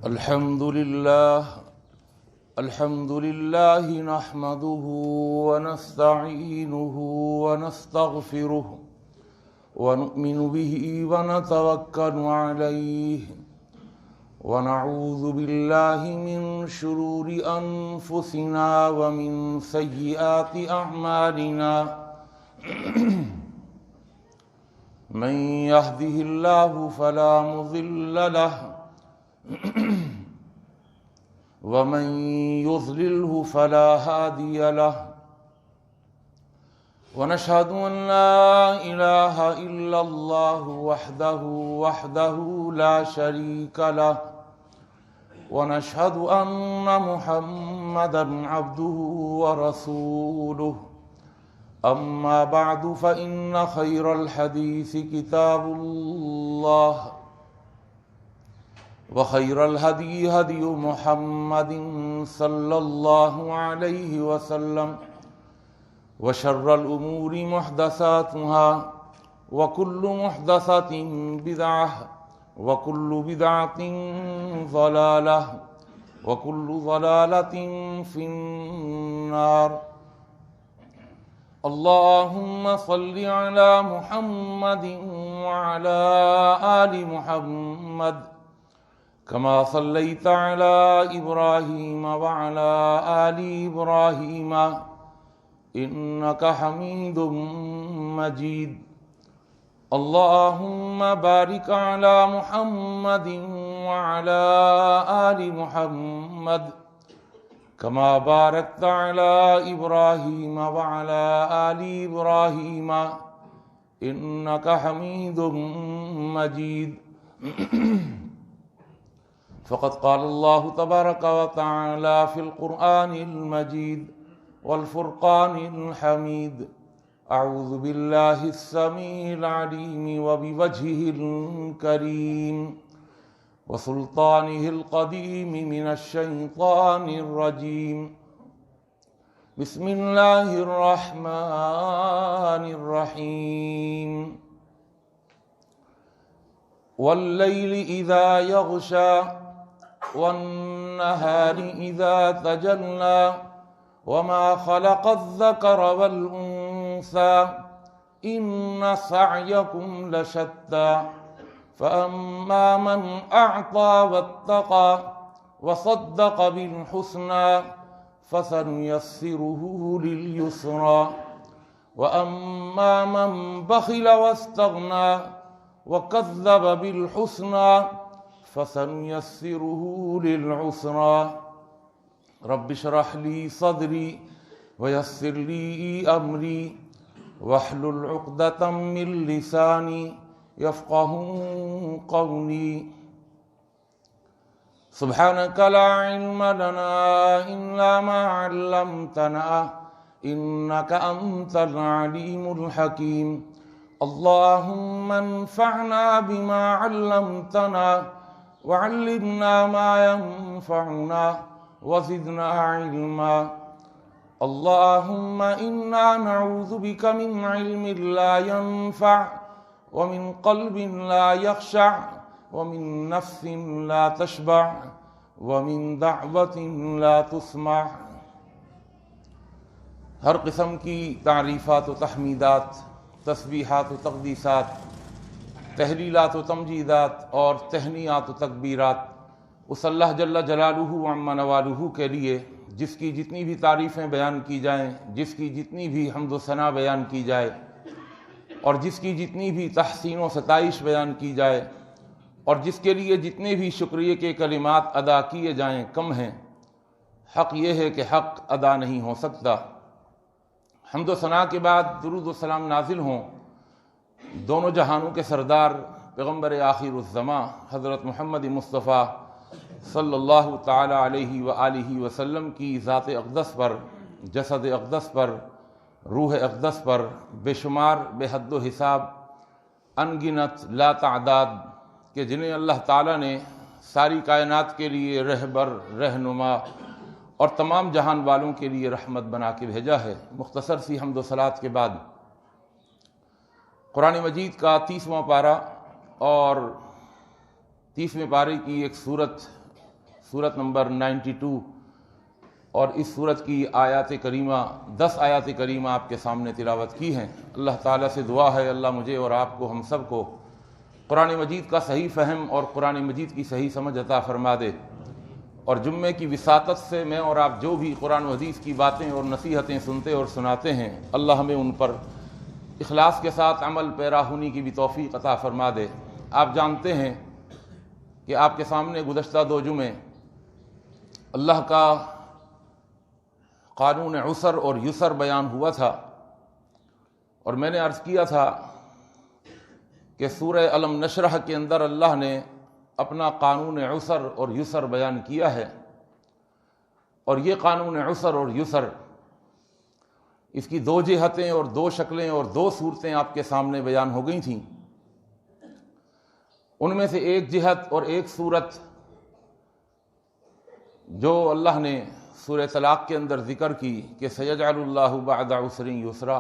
الحمد لله نحمده ونستعينه ونستغفره ونؤمن به ونتوكل عليه ونعوذ بالله من شرور أنفسنا ومن سيئات أعمالنا من يهده الله فلا مضل له ومن يضلله فلا هادي له ونشهد أن لا إله إلا الله وحده لا شريك له ونشهد أن محمدا عبده ورسوله أما بعد فإن خير الحديث كتاب الله وخير الهدي هدي محمد صلى الله عليه وسلم وشر الأمور محدثاتها وكل محدثة بدعة وكل بدعة ضلالة وكل ضلالة في النار اللهم صل على محمد وعلى آل محمد كما صليت على إبراهيم وعلى آل إبراهيم إنك حميد مجيد اللهم بارك على محمد وعلى آل محمد كما باركت على إبراهيم وعلى آل إبراهيم إنك حميد مجيد فقد قال الله تبارك وتعالى في القرآن المجيد والفرقان الحميد أعوذ بالله السميع العليم وبوجهه الكريم وسلطانه القديم من الشيطان الرجيم بسم الله الرحمن الرحيم والليل إذا يغشى والنهار إذا تجلى وما خلق الذكر والأنثى إن سعيكم لشتى فأما من أعطى واتقى وصدق بالحسنى فسنيسره لليسرى وأما من بخل واستغنى وكذب بالحسنى فسنيسره للعسرى رب اشرح لي صدري ويسر لي أمري واحلل عقدة من لساني يفقهوا قولي سبحانك لا علم لنا إلا ما علمتنا إنك أنت العليم الحكيم اللهم انفعنا بما علمتنا وعلمنا ما ينفعنا وزدنا علما اللهم إنا نعوذ بك من علم لا ينفع ومن قلب لا يخشع ومن نفس لا تشبع ومن دعوة لا تسمع۔ ہر قسم کی تعریفات و تحمیدات، تسبیحات و تقدیسات، تہلیلات و تمجیدات اور تہنیات و تکبیرات اس اللہ جل جلالہ عم نوالہ کے لیے جس کی جتنی بھی تعریفیں بیان کی جائیں، جس کی جتنی بھی حمد و ثنا بیان کی جائے اور جس کی جتنی بھی تحسین و ستائش بیان کی جائے اور جس کے لیے جتنے بھی شکریہ کے کلمات ادا کیے جائیں کم ہیں۔ حق یہ ہے کہ حق ادا نہیں ہو سکتا۔ حمد و ثنا کے بعد درود و سلام نازل ہوں دونوں جہانوں کے سردار پیغمبر آخر الزماں حضرت محمد مصطفیٰ صلی اللہ تعالی علیہ وآلہ وسلم کی ذات اقدس پر، جسد اقدس پر، روح اقدس پر، بے شمار بے حد و حساب انگنت لا تعداد کہ جنہیں اللہ تعالیٰ نے ساری کائنات کے لیے رہبر، رہنما اور تمام جہان والوں کے لیے رحمت بنا کے بھیجا ہے۔ مختصر سی حمد و صلات کے بعد قرآن مجید کا 30واں پارہ اور 30ویں پارے کی ایک سورت صورت نمبر 92، اور اس صورت کی آیات کریمہ 10 آیات کریمہ آپ کے سامنے تلاوت کی ہیں۔ اللہ تعالیٰ سے دعا ہے اللہ مجھے اور آپ کو، ہم سب کو قرآن مجید کا صحیح فہم اور قرآن مجید کی صحیح سمجھ عطا فرما دے، اور جمعے کی وساطت سے میں اور آپ جو بھی قرآن و حدیث کی باتیں اور نصیحتیں سنتے اور سناتے ہیں، اللہ ہمیں ان پر اخلاص کے ساتھ عمل پیرا ہونے کی بھی توفیق عطا فرما دے۔ آپ جانتے ہیں کہ آپ کے سامنے گزشتہ 2 جمعے اللہ کا قانون عسر اور یسر بیان ہوا تھا، اور میں نے عرض کیا تھا کہ سورہ الم نشرح کے اندر اللہ نے اپنا قانون عسر اور یسر بیان کیا ہے، اور یہ قانون عسر اور یسر، اس کی 2 جہتیں اور 2 شکلیں اور 2 صورتیں آپ کے سامنے بیان ہو گئی تھیں۔ ان میں سے ایک جہت اور ایک صورت جو اللہ نے سورہ طلاق کے اندر ذکر کی کہ سیجعل اللہ بعد عسر یسرا،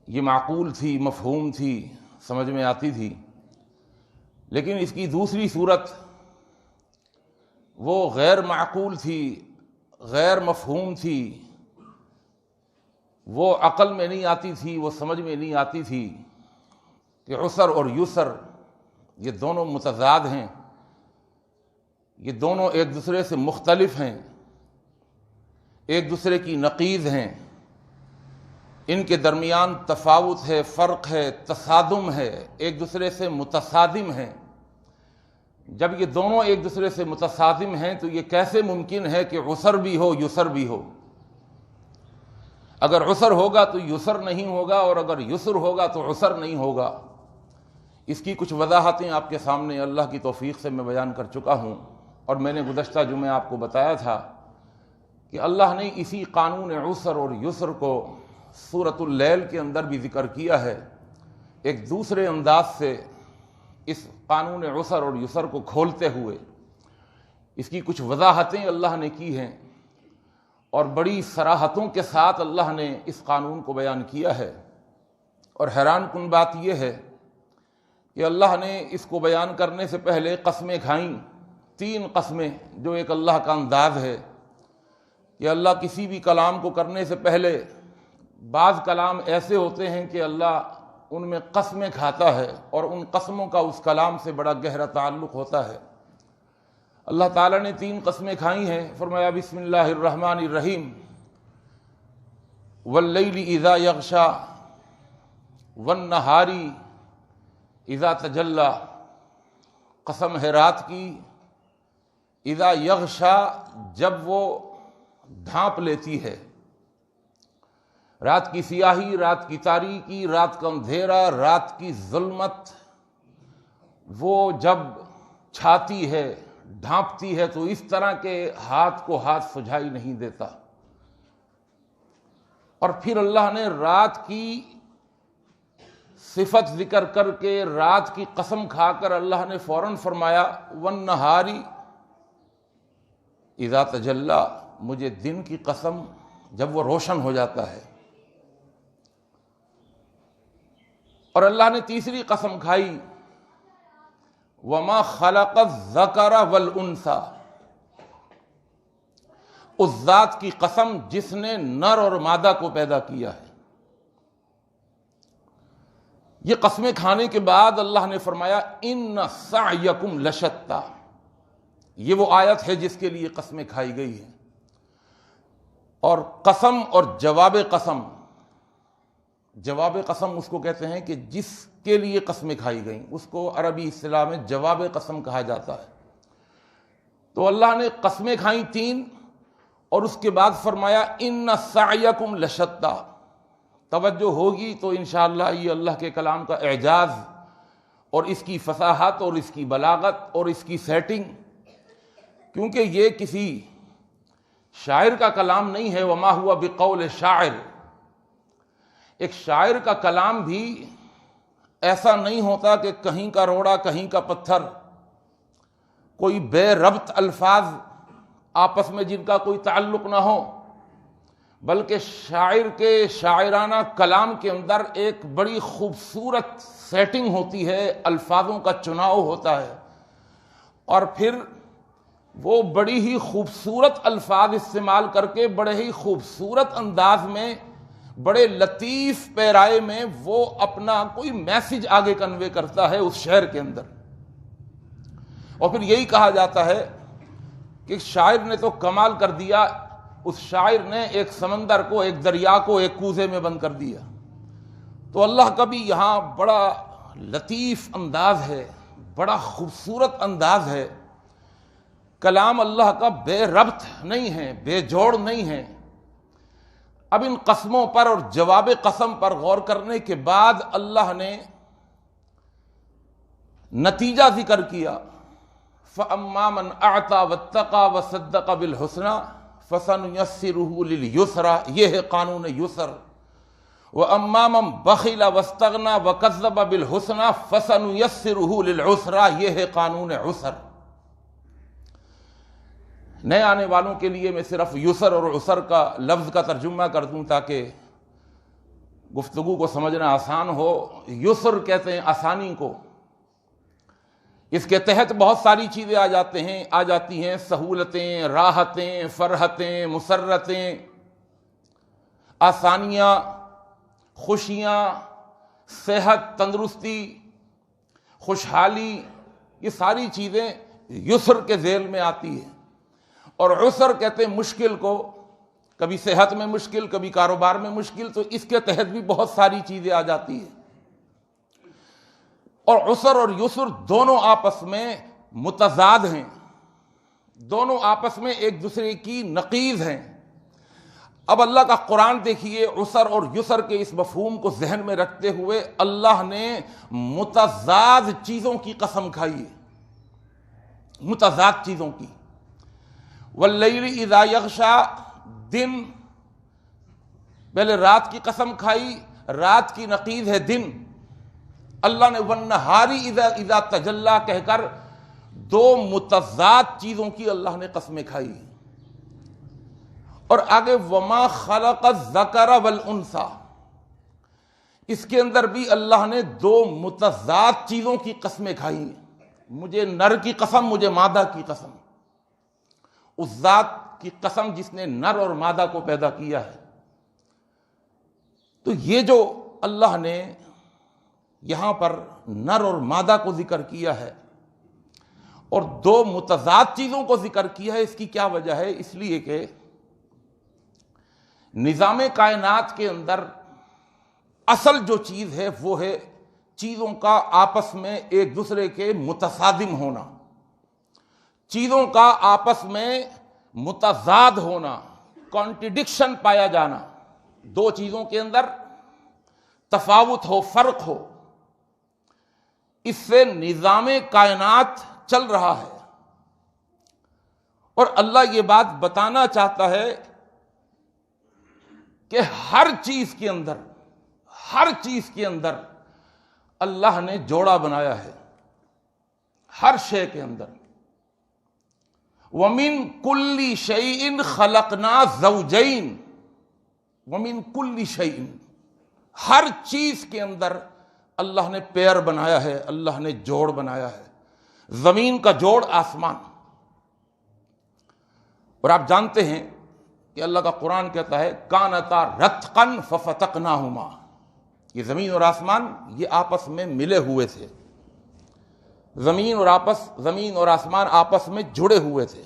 یہ معقول تھی، مفہوم تھی، سمجھ میں آتی تھی، لیکن اس کی دوسری صورت وہ غیر معقول تھی، غیر مفہوم تھی، وہ عقل میں نہیں آتی تھی، وہ سمجھ میں نہیں آتی تھی کہ عسر اور یسر یہ دونوں متضاد ہیں، یہ دونوں ایک دوسرے سے مختلف ہیں، ایک دوسرے کی نقیض ہیں، ان کے درمیان تفاوت ہے، فرق ہے، تصادم ہے، ایک دوسرے سے متصادم ہیں۔ جب یہ دونوں ایک دوسرے سے متصادم ہیں تو یہ کیسے ممکن ہے کہ عسر بھی ہو یسر بھی ہو؟ اگر عسر ہوگا تو یسر نہیں ہوگا، اور اگر یسر ہوگا تو عسر نہیں ہوگا۔ اس کی کچھ وضاحتیں آپ کے سامنے اللہ کی توفیق سے میں بیان کر چکا ہوں، اور میں نے گزشتہ جمعہ آپ کو بتایا تھا کہ اللہ نے اسی قانون عسر اور یسر کو سورۃ اللیل کے اندر بھی ذکر کیا ہے، ایک دوسرے انداز سے اس قانون عسر اور یسر کو کھولتے ہوئے اس کی کچھ وضاحتیں اللہ نے کی ہیں، اور بڑی صراحتوں کے ساتھ اللہ نے اس قانون کو بیان کیا ہے۔ اور حیران کن بات یہ ہے کہ اللہ نے اس کو بیان کرنے سے پہلے قسمیں کھائیں، 3 قسمیں، جو ایک اللہ کا انداز ہے کہ اللہ کسی بھی کلام کو کرنے سے پہلے، بعض کلام ایسے ہوتے ہیں کہ اللہ ان میں قسمیں کھاتا ہے، اور ان قسموں کا اس کلام سے بڑا گہرا تعلق ہوتا ہے۔ اللہ تعالیٰ نے 3 قسمیں کھائی ہیں، فرمایا بسم اللہ الرحمن الرحیم، واللیل اذا یغشا والنہار اذا تجلی، قسم ہے رات کی، اذا یغشا، جب وہ ڈھانپ لیتی ہے، رات کی سیاہی، رات کی تاریکی، رات کا اندھیرا، رات کی ظلمت، وہ جب چھاتی ہے، ڈھانپتی ہے، تو اس طرح کے ہاتھ کو ہاتھ سجھائی نہیں دیتا۔ اور پھر اللہ نے رات کی صفت ذکر کر کے، رات کی قسم کھا کر اللہ نے فوراً فرمایا والنہار اذا تجلی، مجھے دن کی قسم جب وہ روشن ہو جاتا ہے۔ اور اللہ نے تیسری قسم کھائی وما خلق الذکر والانثی، اس ذات کی قسم جس نے نر اور مادہ کو پیدا کیا ہے۔ یہ قسمیں کھانے کے بعد اللہ نے فرمایا ان سعیکم لشتی، یہ وہ آیت ہے جس کے لیے قسمیں کھائی گئی ہیں۔ اور قسم اور جواب قسم، جواب قسم اس کو کہتے ہیں کہ جس کے لیے قسمیں کھائی گئیں، اس کو عربی اصطلاح میں جواب قسم کہا جاتا ہے۔ تو اللہ نے قسمیں کھائیں 3، اور اس کے بعد فرمایا ان سعیکم لشتی۔ توجہ ہوگی تو انشاءاللہ یہ اللہ کے کلام کا اعجاز اور اس کی فصاحت اور اس کی بلاغت اور اس کی سیٹنگ، کیونکہ یہ کسی شاعر کا کلام نہیں ہے، وما ہوا بقول شاعر۔ ایک شاعر کا کلام بھی ایسا نہیں ہوتا کہ کہیں کا روڑا کہیں کا پتھر، کوئی بے ربط الفاظ آپس میں جن کا کوئی تعلق نہ ہو، بلکہ شاعر کے شاعرانہ کلام کے اندر ایک بڑی خوبصورت سیٹنگ ہوتی ہے، الفاظوں کا چناؤ ہوتا ہے، اور پھر وہ بڑی ہی خوبصورت الفاظ استعمال کر کے بڑے ہی خوبصورت انداز میں، بڑے لطیف پیرائے میں وہ اپنا کوئی میسج آگے کنوے کرتا ہے اس شعر کے اندر. اور پھر یہی کہا جاتا ہے کہ شاعر نے تو کمال کر دیا، اس شاعر نے ایک سمندر کو، ایک دریا کو ایک کوزے میں بند کر دیا. تو اللہ کا بھی یہاں بڑا لطیف انداز ہے، بڑا خوبصورت انداز ہے. کلام اللہ کا بے ربط نہیں ہے، بے جوڑ نہیں ہے. اب ان قسموں پر اور جواب قسم پر غور کرنے کے بعد اللہ نے نتیجہ ذکر کیا. فَأَمَّا مَنْ أَعْطَى وَاتَّقَى وَصَدَّقَ بِالْحُسْنَى فَسَنُيَسِّرُهُ لِلْيُسْرَى، یہ ہے قانون یسر. وَأَمَّا مَنْ بَخِلَ وَاسْتَغْنَى وَكَذَّبَ بِالْحُسْنَى فَسَنُيَسِّرُهُ لِلْعُسْرَى، یہ ہے قانون عسر. نئے آنے والوں کے لیے میں صرف یسر اور عسر کا لفظ کا ترجمہ کر دوں تاکہ گفتگو کو سمجھنا آسان ہو. یسر کہتے ہیں آسانی کو. اس کے تحت بہت ساری چیزیں آ جاتی ہیں، سہولتیں، راحتیں، فرحتیں، مسرتیں، آسانیاں، خوشیاں، صحت، تندرستی، خوشحالی، یہ ساری چیزیں یسر کے ذیل میں آتی ہیں. اور عسر کہتے ہیں مشکل کو، کبھی صحت میں مشکل، کبھی کاروبار میں مشکل. تو اس کے تحت بھی بہت ساری چیزیں آ جاتی ہیں. اور عسر اور یسر دونوں آپس میں متضاد ہیں، دونوں آپس میں ایک دوسرے کی نقیض ہیں. اب اللہ کا قرآن دیکھیے، عسر اور یسر کے اس مفہوم کو ذہن میں رکھتے ہوئے اللہ نے متضاد چیزوں کی قسم کھائی ہے، متضاد چیزوں کی. واللیل اذا یغشا، دن، پہلے رات کی قسم کھائی، رات کی نقیض ہے دن. اللہ نے والنہاری اذا تجلی کہہ کر دو متضاد چیزوں کی اللہ نے قسمیں کھائی. اور آگے وما خلق الذکر والانثی، اس کے اندر بھی اللہ نے دو متضاد چیزوں کی قسمیں کھائی ہیں. مجھے نر کی قسم، مجھے مادہ کی قسم. اس ذات کی قسم جس نے نر اور مادہ کو پیدا کیا ہے. تو یہ جو اللہ نے یہاں پر نر اور مادہ کو ذکر کیا ہے اور دو متضاد چیزوں کو ذکر کیا ہے، اس کی کیا وجہ ہے؟ اس لیے کہ نظام کائنات کے اندر اصل جو چیز ہے وہ ہے چیزوں کا آپس میں ایک دوسرے کے متصادم ہونا، چیزوں کا آپس میں متضاد ہونا، کانٹرڈکشن پایا جانا. دو چیزوں کے اندر تفاوت ہو، فرق ہو. اس سے نظام کائنات چل رہا ہے. اور اللہ یہ بات بتانا چاہتا ہے کہ ہر چیز کے اندر اللہ نے جوڑا بنایا ہے، ہر شے کے اندر. وَمِن كُلِّ شَيْءٍ خَلَقْنَا زَوْجَيْنِ، وَمِن كُلِّ شَيْءٍ، ہر چیز کے اندر اللہ نے پیر بنایا ہے، اللہ نے جوڑ بنایا ہے. زمین کا جوڑ آسمان. اور آپ جانتے ہیں کہ اللہ کا قرآن کہتا ہے کانتا رتقن ففتقناہما، یہ زمین اور آسمان یہ آپس میں ملے ہوئے تھے. زمین اور آسمان آپس میں جڑے ہوئے تھے.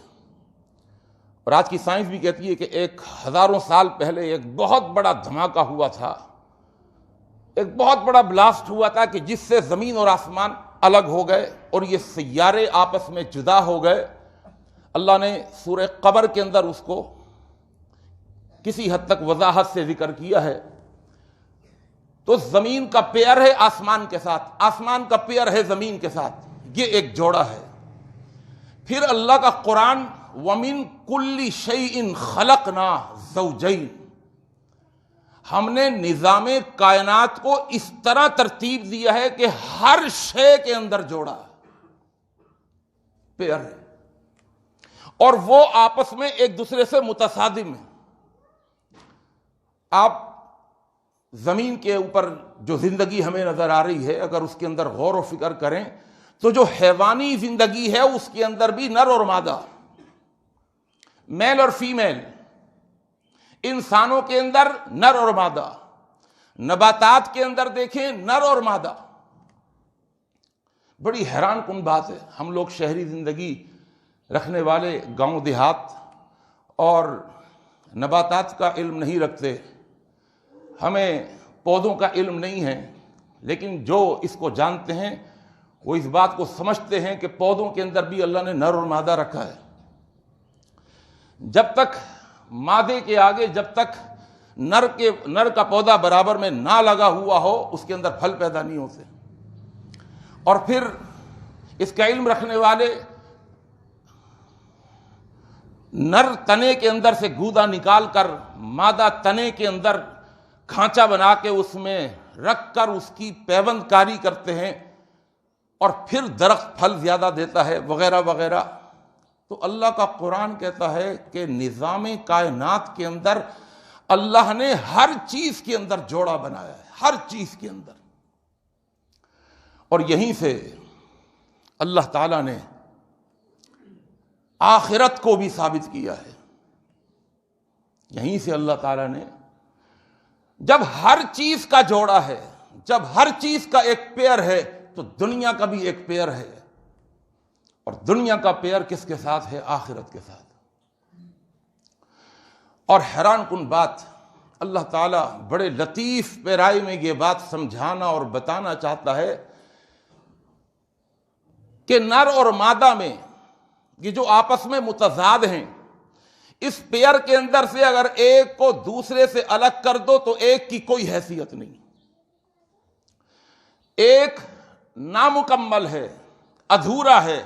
اور آج کی سائنس بھی کہتی ہے کہ 1000 سال پہلے ایک بہت بڑا دھماکہ ہوا تھا، ایک بہت بڑا بلاسٹ ہوا تھا کہ جس سے زمین اور آسمان الگ ہو گئے اور یہ سیارے آپس میں جدا ہو گئے. اللہ نے سورہ قمر کے اندر اس کو کسی حد تک وضاحت سے ذکر کیا ہے. تو زمین کا پیئر ہے آسمان کے ساتھ، آسمان کا پیئر ہے زمین کے ساتھ، یہ ایک جوڑا ہے. پھر اللہ کا قرآن وَمِن كُلِّ شَيْءٍ خَلَقْنَا زَوْجَيْنِ، ہم نے نظام کائنات کو اس طرح ترتیب دیا ہے کہ ہر شے کے اندر جوڑا پیئر ہے اور وہ آپس میں ایک دوسرے سے متصادم ہیں. آپ زمین کے اوپر جو زندگی ہمیں نظر آ رہی ہے اگر اس کے اندر غور و فکر کریں تو جو حیوانی زندگی ہے اس کے اندر بھی نر اور مادہ، میل اور فیمیل، انسانوں کے اندر نر اور مادہ، نباتات کے اندر دیکھیں نر اور مادہ۔ بڑی حیران کن بات ہے، ہم لوگ شہری زندگی رکھنے والے گاؤں دیہات اور نباتات کا علم نہیں رکھتے، ہمیں پودوں کا علم نہیں ہے، لیکن جو اس کو جانتے ہیں وہ اس بات کو سمجھتے ہیں کہ پودوں کے اندر بھی اللہ نے نر اور مادہ رکھا ہے۔ جب تک مادے کے آگے، جب تک نر کا پودا برابر میں نہ لگا ہوا ہو، اس کے اندر پھل پیدا نہیں ہوتے۔ اور پھر اس کا علم رکھنے والے نر تنے کے اندر سے گودا نکال کر مادہ تنے کے اندر کھانچا بنا کے اس میں رکھ کر اس کی پیوند کاری کرتے ہیں، اور پھر درخت پھل زیادہ دیتا ہے وغیرہ وغیرہ۔ تو اللہ کا قرآن کہتا ہے کہ نظام کائنات کے اندر اللہ نے ہر چیز کے اندر جوڑا بنایا ہے، ہر چیز کے اندر۔ اور یہیں سے اللہ تعالیٰ نے آخرت کو بھی ثابت کیا ہے۔ یہیں سے اللہ تعالیٰ نے جب ہر چیز کا جوڑا ہے، جب ہر چیز کا ایک پیئر ہے، تو دنیا کا بھی ایک پیئر ہے، اور دنیا کا پیئر کس کے ساتھ ہے؟ آخرت کے ساتھ۔ اور حیران کن بات، اللہ تعالیٰ بڑے لطیف پیرائی میں یہ بات سمجھانا اور بتانا چاہتا ہے کہ نر اور مادہ میں یہ جو آپس میں متضاد ہیں، اس پیئر کے اندر سے اگر ایک کو دوسرے سے الگ کر دو تو ایک کی کوئی حیثیت نہیں، ایک نامکمل ہے، ادھورا ہے،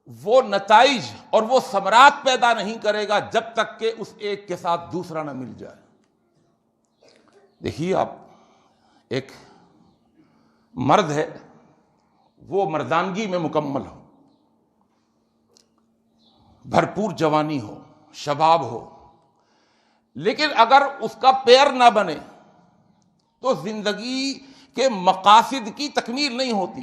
وہ نتائج اور وہ ثمرات پیدا نہیں کرے گا جب تک کہ اس ایک کے ساتھ دوسرا نہ مل جائے۔ دیکھیے آپ، ایک مرد ہے، وہ مردانگی میں مکمل ہو، بھرپور جوانی ہو، شباب ہو، لیکن اگر اس کا پیر نہ بنے تو زندگی کے مقاصد کی تکمیل نہیں ہوتی۔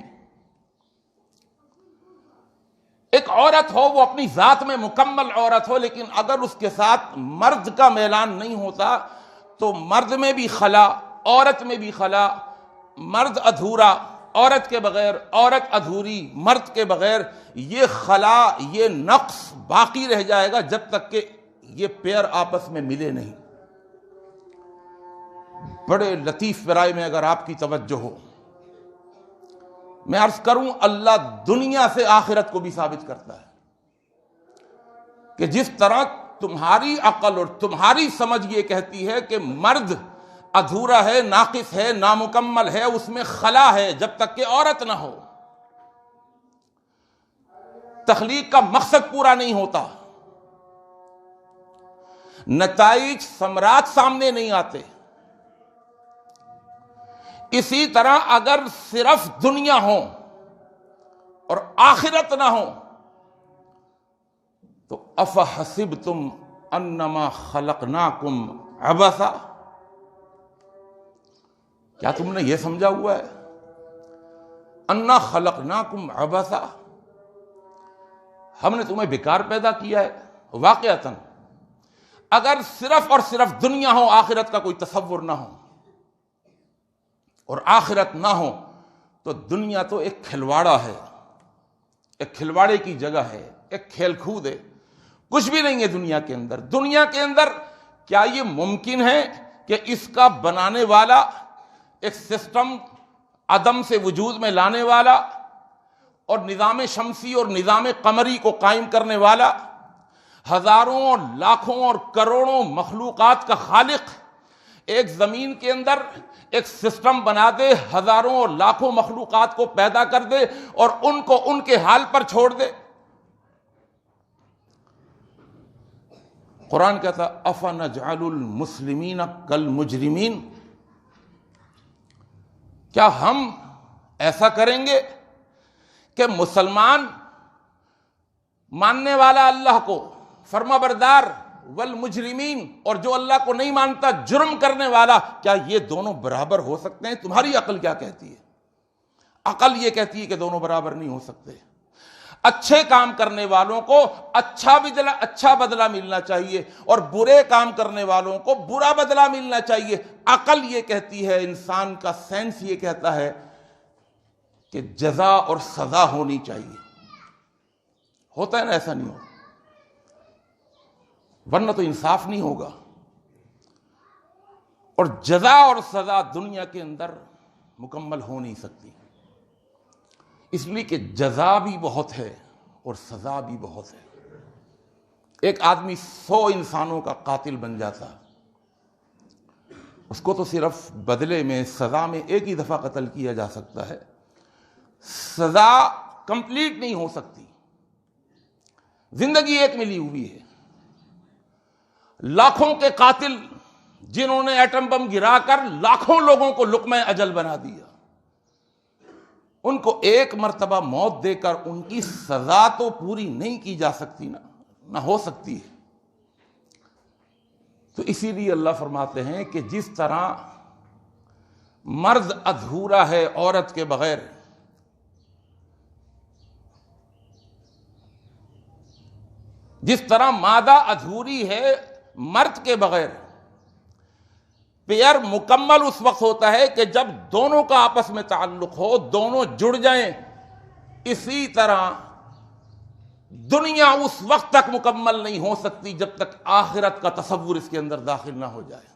ایک عورت ہو، وہ اپنی ذات میں مکمل عورت ہو، لیکن اگر اس کے ساتھ مرد کا میلان نہیں ہوتا تو مرد میں بھی خلا، عورت میں بھی خلا، مرد ادھورا عورت کے بغیر، عورت ادھوری مرد کے بغیر، یہ خلا، یہ نقص باقی رہ جائے گا جب تک کہ یہ پیر آپس میں ملے نہیں۔ بڑے لطیف پیرائی میں اگر آپ کی توجہ ہو، میں عرض کروں، اللہ دنیا سے آخرت کو بھی ثابت کرتا ہے کہ جس طرح تمہاری عقل اور تمہاری سمجھ یہ کہتی ہے کہ مرد ادھورا ہے، ناقص ہے، نامکمل ہے، اس میں خلا ہے جب تک کہ عورت نہ ہو، تخلیق کا مقصد پورا نہیں ہوتا، نتائج ثمرات سامنے نہیں آتے، اسی طرح اگر صرف دنیا ہو اور آخرت نہ ہو تو افحسبتم انما خلقناکم عبثا، کیا تم نے یہ سمجھا ہوا ہے انا خلقناکم عبثا، ہم نے تمہیں بیکار پیدا کیا ہے؟ واقعتاً اگر صرف اور صرف دنیا ہو، آخرت کا کوئی تصور نہ ہو اور آخرت نہ ہو، تو دنیا تو ایک کھلواڑا ہے، ایک کھلواڑے کی جگہ ہے، ایک کھیل کود ہے، کچھ بھی نہیں ہے دنیا کے اندر۔ دنیا کے اندر کیا یہ ممکن ہے کہ اس کا بنانے والا، ایک سسٹم عدم سے وجود میں لانے والا اور نظام شمسی اور نظام قمری کو قائم کرنے والا، ہزاروں اور لاکھوں اور کروڑوں مخلوقات کا خالق، ایک زمین کے اندر ایک سسٹم بنا دے، ہزاروں اور لاکھوں مخلوقات کو پیدا کر دے اور ان کو ان کے حال پر چھوڑ دے؟ قرآن کہتا افنجعل المسلمین کالمجرمین، کیا ہم ایسا کریں گے کہ مسلمان ماننے والا اللہ کو، فرما بردار، والمجرمین، اور جو اللہ کو نہیں مانتا، جرم کرنے والا، کیا یہ دونوں برابر ہو سکتے ہیں؟ تمہاری عقل کیا کہتی ہے؟ عقل یہ کہتی ہے کہ دونوں برابر نہیں ہو سکتے۔ اچھے کام کرنے والوں کو اچھا بدلہ ملنا چاہیے اور برے کام کرنے والوں کو برا بدلہ ملنا چاہیے۔ عقل یہ کہتی ہے، انسان کا سینس یہ کہتا ہے کہ جزا اور سزا ہونی چاہیے۔ ہوتا ہے نا؟ ایسا نہیں ہوتا، ورنہ تو انصاف نہیں ہوگا۔ اور جزا اور سزا دنیا کے اندر مکمل ہو نہیں سکتی، اس لیے کہ جزا بھی بہت ہے اور سزا بھی بہت ہے۔ ایک آدمی 100 انسانوں کا قاتل بن جاتا، اس کو تو صرف بدلے میں سزا میں ایک ہی دفعہ قتل کیا جا سکتا ہے، سزا کمپلیٹ نہیں ہو سکتی۔ زندگی ایک ملی ہوئی ہے، لاکھوں کے قاتل جنہوں نے ایٹم بم گرا کر لاکھوں لوگوں کو لقمہ اجل بنا دیا، ان کو ایک مرتبہ موت دے کر ان کی سزا تو پوری نہیں کی جا سکتی، نہ ہو سکتی ہے۔ تو اسی لیے اللہ فرماتے ہیں کہ جس طرح مرد ادھورا ہے عورت کے بغیر، جس طرح مادہ ادھوری ہے مرد کے بغیر، پیئر مکمل اس وقت ہوتا ہے کہ جب دونوں کا آپس میں تعلق ہو، دونوں جڑ جائیں۔ اسی طرح دنیا اس وقت تک مکمل نہیں ہو سکتی جب تک آخرت کا تصور اس کے اندر داخل نہ ہو جائے۔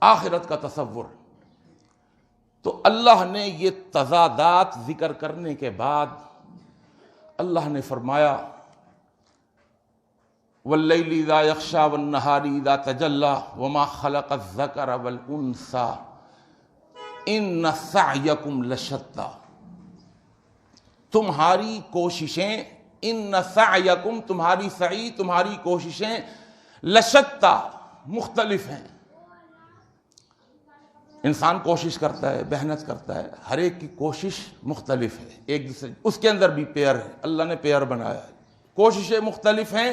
آخرت کا تصور تو اللہ نے یہ تضادات ذکر کرنے کے بعد اللہ نے فرمایا وَاللَّيْلِ إِذَا يَغْشَىٰ وَالنَّهَارِ إِذَا تَجَلَّىٰ وَمَا خَلَقَ الذَّكَرَ وَالْأُنثَىٰ إِنَّ سَعْيَكُمْ لَشَتَّىٰ، تمہاری کوششیں، إِنَّ سَعْيَكُمْ، تمہاری سعی، تمہاری کوششیں، لَشَتَّىٰ، مختلف ہیں۔ انسان کوشش کرتا ہے، محنت کرتا ہے، ہر ایک کی کوشش مختلف ہے، ایک دوسرے اس کے اندر بھی پیئر ہے، اللہ نے پیئر بنایا ہے، کوششیں مختلف ہیں۔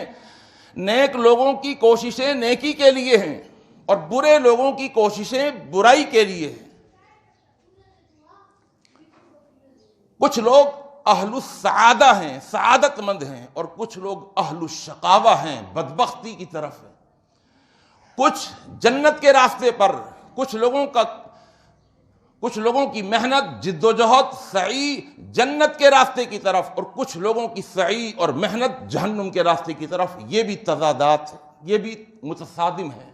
نیک لوگوں کی کوششیں نیکی کے لیے ہیں اور برے لوگوں کی کوششیں برائی کے لیے ہیں۔ کچھ لوگ اہل السعادہ ہیں، سعادت مند ہیں، اور کچھ لوگ اہل الشقاوہ ہیں، بدبختی کی طرف ہیں۔ کچھ جنت کے راستے پر، کچھ لوگوں کی محنت، جد و جہد، سعی جنت کے راستے کی طرف، اور کچھ لوگوں کی سعی اور محنت جہنم کے راستے کی طرف۔ یہ بھی تضادات ہیں، یہ بھی متصادم ہیں،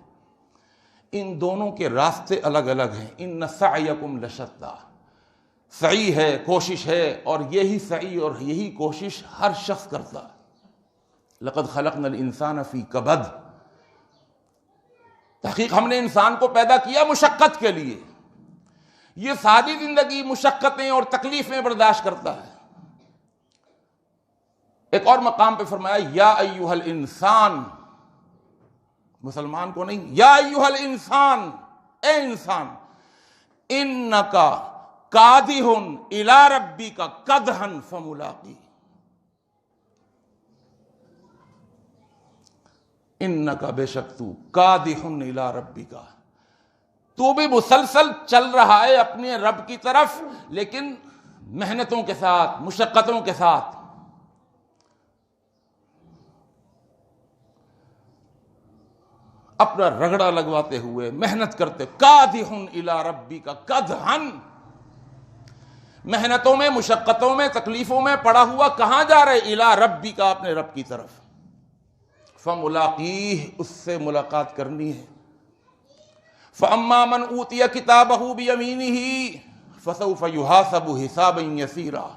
ان دونوں کے راستے الگ الگ ہیں۔ ان سعیکم لشتیٰ، سعی ہے، کوشش ہے، اور یہی سعی اور یہی کوشش ہر شخص کرتا ہے۔ لقد خلقنا الانسان فی کبد، تحقیق ہم نے انسان کو پیدا کیا مشقت کے لیے، یہ ساری زندگی مشقتیں اور تکلیفیں برداشت کرتا ہے۔ ایک اور مقام پہ فرمایا یا ایھا الانسان، مسلمان کو نہیں، یا ایھا الانسان، اے انسان، انک کادح الی ربک کدحا فملاقیہ، انک بے شک تو کادح الی ربک، تو بھی مسلسل چل رہا ہے اپنے رب کی طرف، لیکن محنتوں کے ساتھ، مشقتوں کے ساتھ۔ اپنا رگڑا لگواتے ہوئے، محنت کرتے، کادح الی ربک کدحا، محنتوں میں، مشقتوں میں، تکلیفوں میں پڑا ہوا کہاں جا رہے؟ الی ربک، اپنے رب کی طرف۔ فملاقیہ، اس سے ملاقات کرنی ہے۔ فَأَمَّا مَنْ أُوتِيَ كِتَابَهُ بِيَمِينِهِ فَسَوْفَ يُحَاسَبُ حِسَابًا يَسِيرًا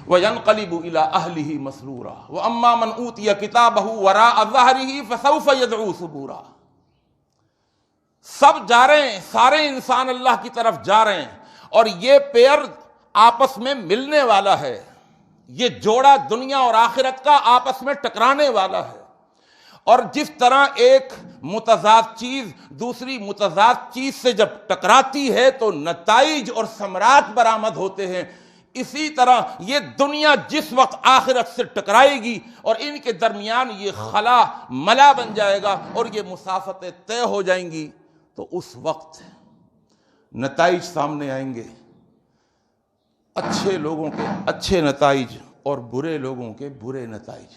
وَيَنْقَلِبُ إِلَىٰ أَهْلِهِ مَسْرُورًا وَأَمَّا مَنْ أُوتِيَ كِتَابَهُ وَرَاءَ ظَهْرِهِ فَسَوْفَ يَدْعُو ثُبُورًا۔ سب جا رہے ہیں، سارے انسان اللہ کی طرف جا رہے ہیں، اور یہ پیئر آپس میں ملنے والا ہے، یہ جوڑا دنیا اور آخرت کا آپس میں ٹکرانے والا ہے۔ اور جس طرح ایک متضاد چیز دوسری متضاد چیز سے جب ٹکراتی ہے تو نتائج اور ثمرات برآمد ہوتے ہیں، اسی طرح یہ دنیا جس وقت آخرت سے ٹکرائے گی اور ان کے درمیان یہ خلا ملا بن جائے گا اور یہ مسافتیں طے ہو جائیں گی، تو اس وقت نتائج سامنے آئیں گے، اچھے لوگوں کے اچھے نتائج اور برے لوگوں کے برے نتائج۔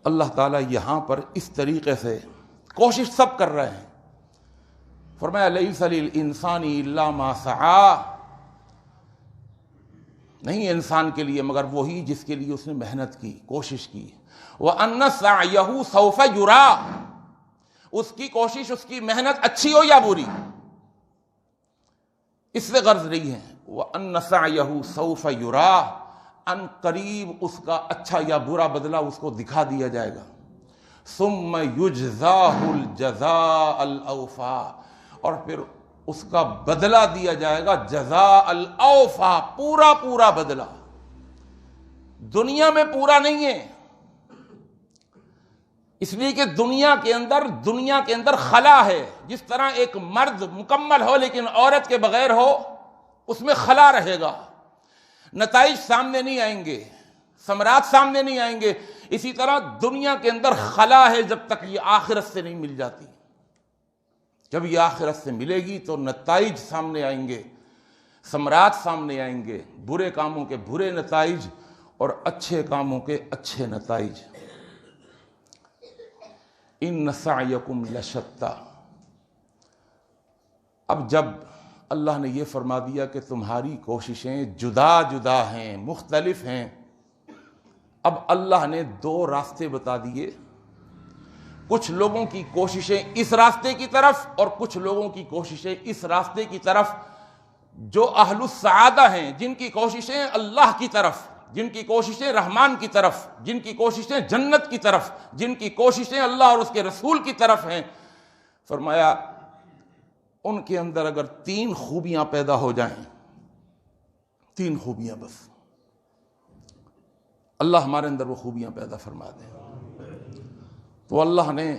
اللہ تعالیٰ یہاں پر اس طریقے سے کوشش سب کر رہے ہیں، فرمایا لیس للانسان الا ما سعی، نہیں انسان کے لیے مگر وہی جس کے لیے اس نے محنت کی، کوشش کی۔ وَأَنَّ سَعْيَهُ سَوْفَ يُرَىٰ، اس کی کوشش، اس کی محنت اچھی ہو یا بری، اس سے غرض نہیں ہے۔ وَأَنَّ سَعْيَهُ سَوْفَ يُرَىٰ، ان قریب اس کا اچھا یا برا بدلہ اس کو دکھا دیا جائے گا۔ ثُمَّ يُجْزَاهُ الْجَزَاءَ الْأَوْفَىٰ، اور پھر اس کا بدلہ دیا جائے گا جزاء الاوفیٰ، پورا پورا بدلہ۔ دنیا میں پورا نہیں ہے، اس لیے کہ دنیا کے اندر خلا ہے۔ جس طرح ایک مرد مکمل ہو لیکن عورت کے بغیر ہو، اس میں خلا رہے گا، نتائج سامنے نہیں آئیں گے، ثمرات سامنے نہیں آئیں گے۔ اسی طرح دنیا کے اندر خلا ہے جب تک یہ آخرت سے نہیں مل جاتی۔ جب یہ آخرت سے ملے گی تو نتائج سامنے آئیں گے، ثمرات سامنے آئیں گے، برے کاموں کے برے نتائج اور اچھے کاموں کے اچھے نتائج۔ ان سعیکم لشتی، اب جب اللہ نے یہ فرما دیا کہ تمہاری کوششیں جدا جدا ہیں، مختلف ہیں، اب اللہ نے دو راستے بتا دیے، کچھ لوگوں کی کوششیں اس راستے کی طرف اور کچھ لوگوں کی کوششیں اس راستے کی طرف جو اہل السعادہ ہیں، جن کی کوششیں اللہ کی طرف، جن کی کوششیں رحمان کی طرف، جن کی کوششیں جنت کی طرف، جن کی کوششیں اللہ اور اس کے رسول کی طرف ہیں۔ فرمایا ان کے اندر اگر 3 خوبیاں پیدا ہو جائیں، 3 خوبیاں بس، اللہ ہمارے اندر وہ خوبیاں پیدا فرما دیں، تو اللہ نے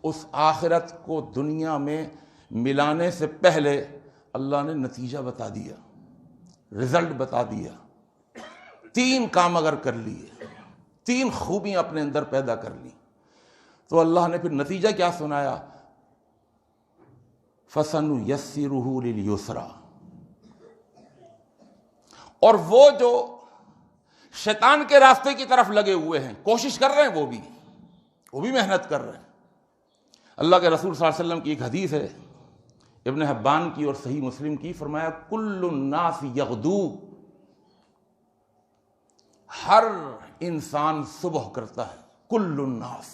اس آخرت کو دنیا میں ملانے سے پہلے اللہ نے نتیجہ بتا دیا، رزلٹ بتا دیا۔ 3 کام اگر کر لیے، 3 خوبیاں اپنے اندر پیدا کر لی، تو اللہ نے پھر نتیجہ کیا سنایا؟ فَسَنُيَسِّرُهُ لِلْيُسْرَىٰ، اور وہ جو شیطان کے راستے کی طرف لگے ہوئے ہیں، کوشش کر رہے ہیں، وہ بھی محنت کر رہے ہیں۔ اللہ کے رسول صلی اللہ علیہ وسلم کی ایک حدیث ہے، ابن حبان کی اور صحیح مسلم کی، فرمایا کل الناس یغدو، ہر انسان صبح کرتا ہے، کل الناس،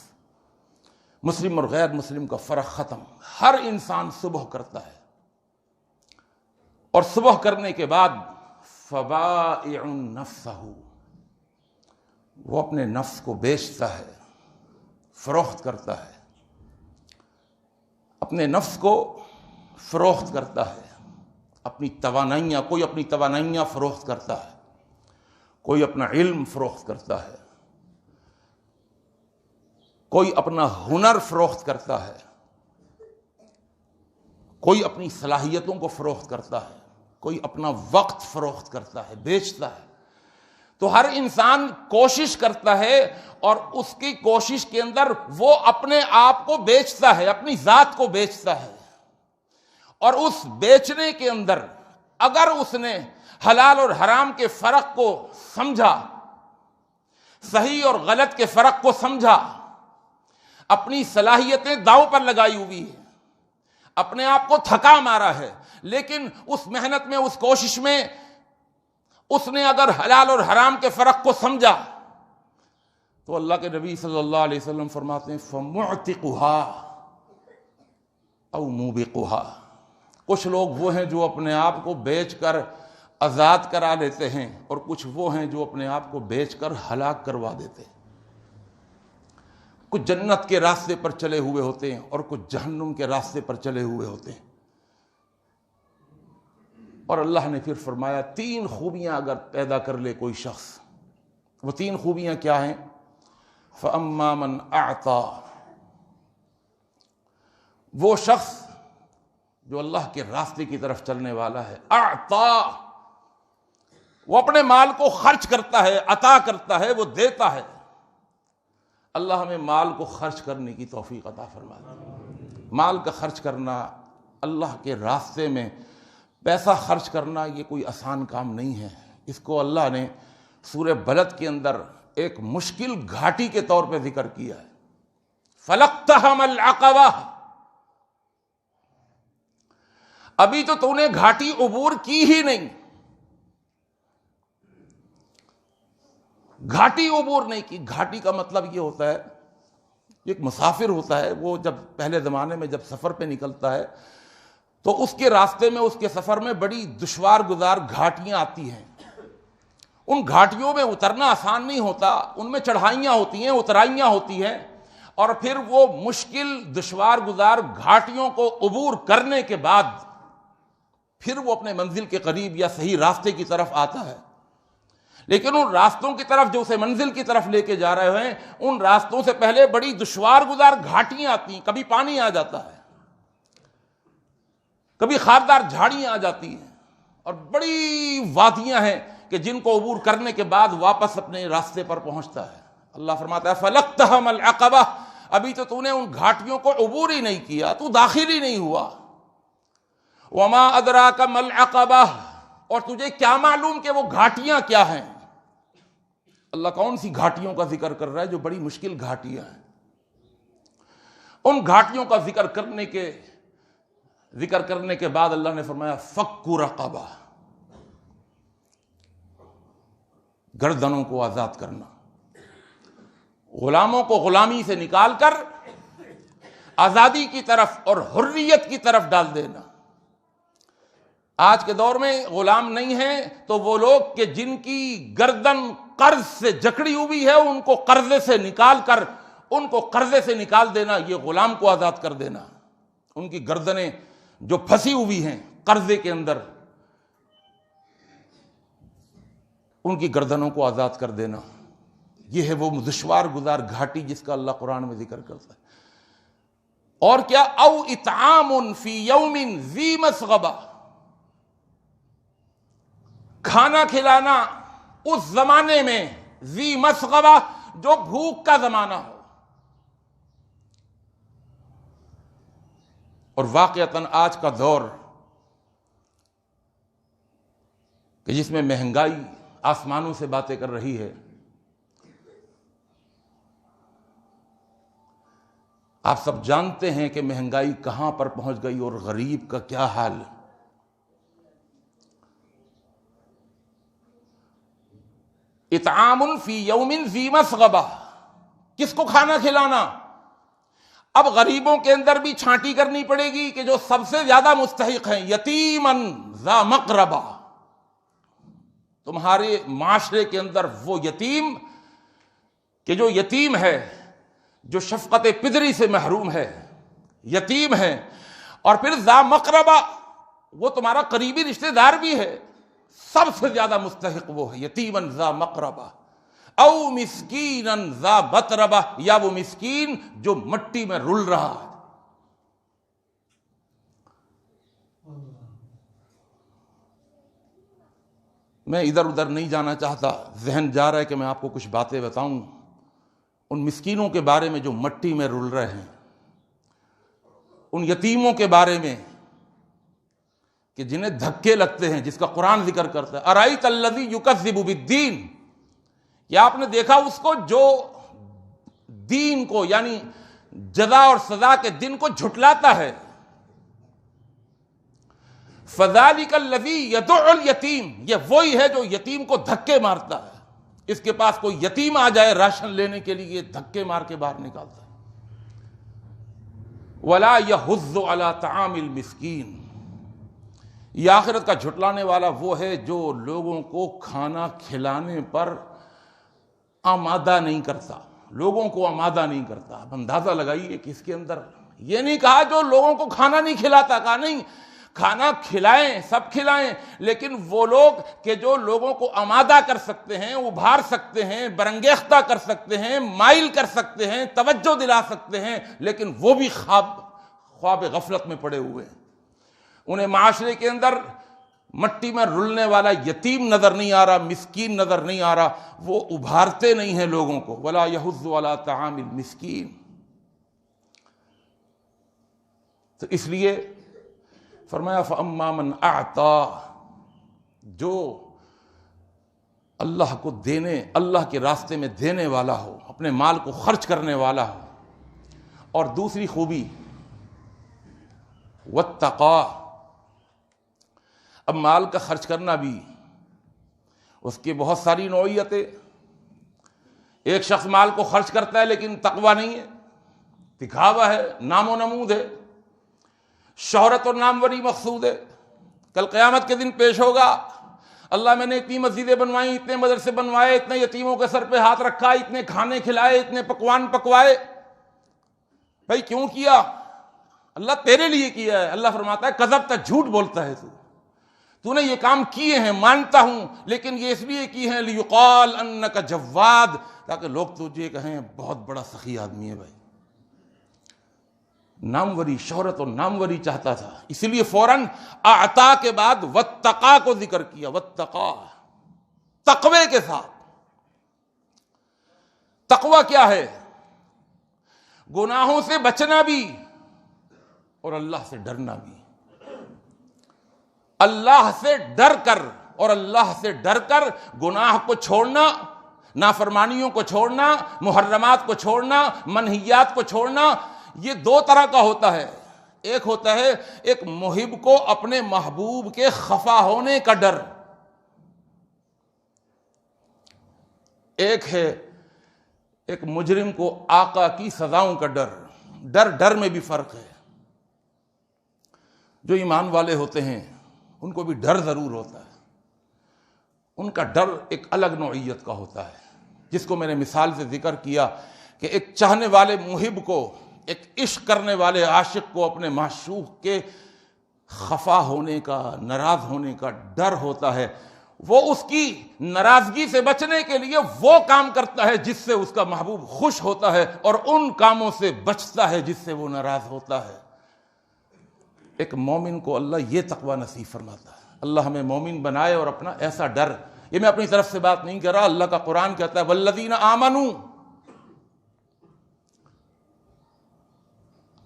مسلم اور غیر مسلم کا فرق ختم، ہر انسان صبح کرتا ہے، اور صبح کرنے کے بعد فبائع نفسہ، وہ اپنے نفس کو بیچتا ہے، فروخت کرتا ہے، اپنے نفس کو فروخت کرتا ہے، اپنی توانائیاں، کوئی اپنی توانائیاں فروخت کرتا ہے، کوئی اپنا علم فروخت کرتا ہے، کوئی اپنا ہنر فروخت کرتا ہے، کوئی اپنی صلاحیتوں کو فروخت کرتا ہے، کوئی اپنا وقت فروخت کرتا ہے، بیچتا ہے۔ تو ہر انسان کوشش کرتا ہے، اور اس کی کوشش کے اندر وہ اپنے آپ کو بیچتا ہے، اپنی ذات کو بیچتا ہے، اور اس بیچنے کے اندر اگر اس نے حلال اور حرام کے فرق کو سمجھا، صحیح اور غلط کے فرق کو سمجھا، اپنی صلاحیتیں داؤ پر لگائی ہوئی ہیں، اپنے آپ کو تھکا مارا ہے، لیکن اس محنت میں، اس کوشش میں اس نے اگر حلال اور حرام کے فرق کو سمجھا، تو اللہ کے نبی صلی اللہ علیہ وسلم فرماتے ہیں فَمُعْتِقُهَا أَوْ مُوبِقُهَا، کچھ لوگ وہ ہیں جو اپنے آپ کو بیچ کر آزاد کرا لیتے ہیں، اور کچھ وہ ہیں جو اپنے آپ کو بیچ کر ہلاک کروا دیتے ہیں۔ کچھ جنت کے راستے پر چلے ہوئے ہوتے ہیں اور کچھ جہنم کے راستے پر چلے ہوئے ہوتے ہیں۔ اور اللہ نے پھر فرمایا 3 خوبیاں اگر پیدا کر لے کوئی شخص، وہ 3 خوبیاں کیا ہیں؟ فَأَمَّا مَنْ أَعْطَىٰ، وہ شخص جو اللہ کے راستے کی طرف چلنے والا ہے، اعطا، وہ اپنے مال کو خرچ کرتا ہے، عطا کرتا ہے، وہ دیتا ہے۔ اللہ ہمیں مال کو خرچ کرنے کی توفیق عطا فرما دے۔ مال کا خرچ کرنا، اللہ کے راستے میں پیسہ خرچ کرنا یہ کوئی آسان کام نہیں ہے۔ اس کو اللہ نے سورہ بلد کے اندر ایک مشکل گھاٹی کے طور پہ ذکر کیا ہے۔ فَلَقْتَحَمَ الْعَقَبَةَ، ابھی تو نے گھاٹی عبور کی ہی نہیں، گھاٹی عبور نہیں کی۔ گھاٹی کا مطلب یہ ہوتا ہے، ایک مسافر ہوتا ہے، وہ جب پہلے زمانے میں جب سفر پہ نکلتا ہے تو اس کے راستے میں، اس کے سفر میں بڑی دشوار گزار گھاٹیاں آتی ہیں۔ ان گھاٹیوں میں اترنا آسان نہیں ہوتا، ان میں چڑھائیاں ہوتی ہیں، اترائیاں ہوتی ہیں، اور پھر وہ مشکل دشوار گزار گھاٹیوں کو عبور کرنے کے بعد پھر وہ اپنے منزل کے قریب یا صحیح راستے کی طرف آتا ہے۔ لیکن ان راستوں کی طرف جو اسے منزل کی طرف لے کے جا رہے ہیں، ان راستوں سے پہلے بڑی دشوار گزار گھاٹیاں آتی ہیں، کبھی پانی آ جاتا ہے، کبھی خاردار جھاڑیاں آ جاتی ہیں، اور بڑی وادیاں ہیں کہ جن کو عبور کرنے کے بعد واپس اپنے راستے پر پہنچتا ہے۔ اللہ فرماتا ہے فَلَقْتَحَمَ الْعَقَبَةَ، ابھی تو نے ان گھاٹیوں کو عبور ہی نہیں کیا، تو داخل ہی نہیں ہوا۔ وَمَا أَدْرَاكَ مَا الْعَقَبَةُ، اور تجھے کیا معلوم کہ وہ گھاٹیاں کیا ہیں؟ اللہ کون سی گھاٹیوں کا ذکر کر رہا ہے؟ جو بڑی مشکل گھاٹیاں ہیں۔ ان گھاٹیوں کا ذکر کرنے کے بعد اللہ نے فرمایا فَكُّ رَقَبَةٍ، گردنوں کو آزاد کرنا، غلاموں کو غلامی سے نکال کر آزادی کی طرف اور حریت کی طرف ڈال دینا۔ آج کے دور میں غلام نہیں ہیں تو وہ لوگ کہ جن کی گردن قرض سے جکڑی ہوئی ہے، ان کو قرضے سے نکال دینا، یہ غلام کو آزاد کر دینا۔ ان کی گردنیں جو پھنسی ہوئی ہیں قرضے کے اندر، ان کی گردنوں کو آزاد کر دینا، یہ ہے وہ دشوار گزار گھاٹی جس کا اللہ قرآن میں ذکر کرتا ہے۔ اور کیا؟ او اطعام فی یوم ذی مسغبہ، کھانا کھلانا اس زمانے میں ذی مسغبہ جو بھوک کا زمانہ ہو۔ اور واقعتاً آج کا دور کہ جس میں مہنگائی آسمانوں سے باتیں کر رہی ہے، آپ سب جانتے ہیں کہ مہنگائی کہاں پر پہنچ گئی اور غریب کا کیا حال۔ اطعام فی یوم ذی مسغبہ، کس کو کھانا کھلانا؟ اب غریبوں کے اندر بھی چھانٹی کرنی پڑے گی کہ جو سب سے زیادہ مستحق ہیں، یتیماً ذا مقربہ، تمہارے معاشرے کے اندر وہ یتیم کہ جو یتیم ہے، جو شفقت پدری سے محروم ہے، یتیم ہے، اور پھر ذا مقربہ، وہ تمہارا قریبی رشتہ دار بھی ہے، سب سے زیادہ مستحق وہ ہے، یتیماً ذا مقربہ او مسکیناً ذا متربہ، یا وہ مسکین جو مٹی میں رل رہا ہے۔ میں ادھر ادھر نہیں جانا چاہتا، ذہن جا رہا ہے کہ میں آپ کو کچھ باتیں بتاؤں ان مسکینوں کے بارے میں جو مٹی میں رل رہے ہیں، ان یتیموں کے بارے میں کہ جنہیں دھکے لگتے ہیں، جس کا قرآن ذکر کرتا ہے ارأیت الذی یکذب بالدین، کیا آپ نے دیکھا اس کو جو دین کو یعنی جزا اور سزا کے دن کو جھٹلاتا ہے؟ فذلک الذی یدع الیتیم، یہ وہی ہے جو یتیم کو دھکے مارتا ہے۔ اس کے پاس کوئی یتیم آ جائے راشن لینے کے لیے، دھکے مار کے باہر نکالتا ہے۔ ولا یحض علی طعام المسکین، یہ آخرت کا جھٹلانے والا وہ ہے جو لوگوں کو کھانا کھلانے پر آمادہ نہیں کرتا، لوگوں کو آمادہ نہیں کرتا۔ اب اندازہ لگائیے کہ اس کے اندر یہ نہیں کہا جو لوگوں کو کھانا نہیں کھلاتا، کہا نہیں کھانا کھلائیں، سب کھلائیں، لیکن وہ لوگ کہ جو لوگوں کو آمادہ کر سکتے ہیں، ابھار سکتے ہیں، برانگیختہ کر سکتے ہیں، مائل کر سکتے ہیں، توجہ دلا سکتے ہیں، لیکن وہ بھی خواب غفلت میں پڑے ہوئے ہیں۔ انہیں معاشرے کے اندر مٹی میں رلنے والا یتیم نظر نہیں آ رہا، مسکین نظر نہیں آ رہا، وہ ابھارتے نہیں ہیں لوگوں کو۔ ولا یحض علی طعام المسکین، تو اس لیے فرمایا فَأَمَّا مَنْ أَعْطَى، جو اللہ کو دینے، اللہ کے راستے میں دینے والا ہو، اپنے مال کو خرچ کرنے والا ہو. اور دوسری خوبی وَاتَّقَى، اب مال کا خرچ کرنا بھی اس کی بہت ساری نوعیتیں. ایک شخص مال کو خرچ کرتا ہے لیکن تقویٰ نہیں ہے، دکھاوا ہے، نام و نمود ہے، شہرت اور ناموری مقصود ہے. کل قیامت کے دن پیش ہوگا، اللہ میں نے اتنی مسجدیں بنوائیں، اتنے مدرسے بنوائے، اتنے یتیموں کے سر پہ ہاتھ رکھا، اتنے کھانے کھلائے، اتنے پکوان پکوائے. بھائی کیوں کیا؟ اللہ تیرے لیے کیا ہے. اللہ فرماتا ہے کذبت، جھوٹ بولتا ہے تو نے یہ کام کیے ہیں، مانتا ہوں، لیکن یہ اس لیے کی ہیں لیقال انک جواد، تاکہ لوگ تجھے کہیں بہت بڑا سخی آدمی ہے. بھائی ناموری، شہرت اور ناموری چاہتا تھا، اسی لیے فوراً اعطا کے بعد واتقا کو ذکر کیا. واتقا، تقوی کے ساتھ. تقوی کیا ہے؟ گناہوں سے بچنا بھی اور اللہ سے ڈرنا بھی. اللہ سے ڈر کر، اور اللہ سے ڈر کر گناہ کو چھوڑنا، نافرمانیوں کو چھوڑنا، محرمات کو چھوڑنا، منہیات کو چھوڑنا. یہ دو طرح کا ہوتا ہے. ایک ہوتا ہے ایک محب کو اپنے محبوب کے خفا ہونے کا ڈر، ایک ہے ایک مجرم کو آقا کی سزاؤں کا ڈر. ڈر میں بھی فرق ہے. جو ایمان والے ہوتے ہیں ان کو بھی ڈر ضرور ہوتا ہے. ان کا ڈر ایک الگ نوعیت کا ہوتا ہے، جس کو میں نے مثال سے ذکر کیا کہ ایک چاہنے والے محب کو، ایک عشق کرنے والے عاشق کو اپنے معشوق کے خفا ہونے کا، ناراض ہونے کا ڈر ہوتا ہے. وہ اس کی ناراضگی سے بچنے کے لیے وہ کام کرتا ہے جس سے اس کا محبوب خوش ہوتا ہے، اور ان کاموں سے بچتا ہے جس سے وہ ناراض ہوتا ہے. ایک مومن کو اللہ یہ تقوی نصیب فرماتا ہے. اللہ ہمیں مومن بنائے اور اپنا ایسا ڈر. یہ میں اپنی طرف سے بات نہیں کر رہا، اللہ کا قرآن کہتا ہے والذین آمنوا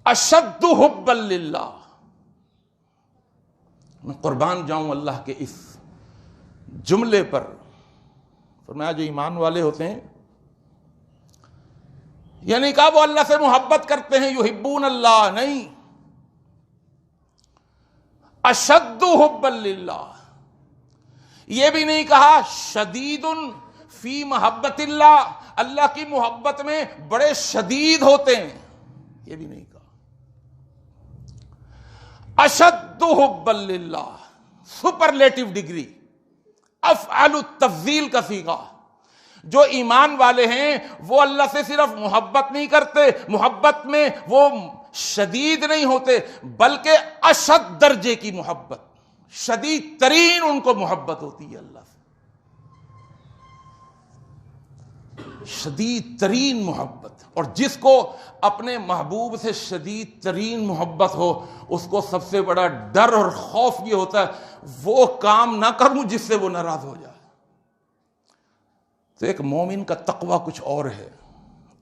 اشد حبا للہ. میں قربان جاؤں اللہ کے اس جملے پر. فرمایا جو ایمان والے ہوتے ہیں، یعنی کہا وہ اللہ سے محبت کرتے ہیں، یحبون اللہ، نہیں، اشد حبا للہ. یہ بھی نہیں کہا شدید فی محبت اللہ، اللہ کی محبت میں بڑے شدید ہوتے ہیں، یہ بھی نہیں کہا. اشد حبا للہ، سپرلیٹو ڈگری، افعال التفضیل کا صیغہ. جو ایمان والے ہیں وہ اللہ سے صرف محبت نہیں کرتے، محبت میں وہ شدید نہیں ہوتے، بلکہ اشد درجے کی محبت، شدید ترین ان کو محبت ہوتی ہے اللہ سے. شدید ترین محبت. اور جس کو اپنے محبوب سے شدید ترین محبت ہو، اس کو سب سے بڑا ڈر اور خوف یہ ہوتا ہے وہ کام نہ کروں جس سے وہ ناراض ہو جائے. تو ایک مومن کا تقوی کچھ اور ہے،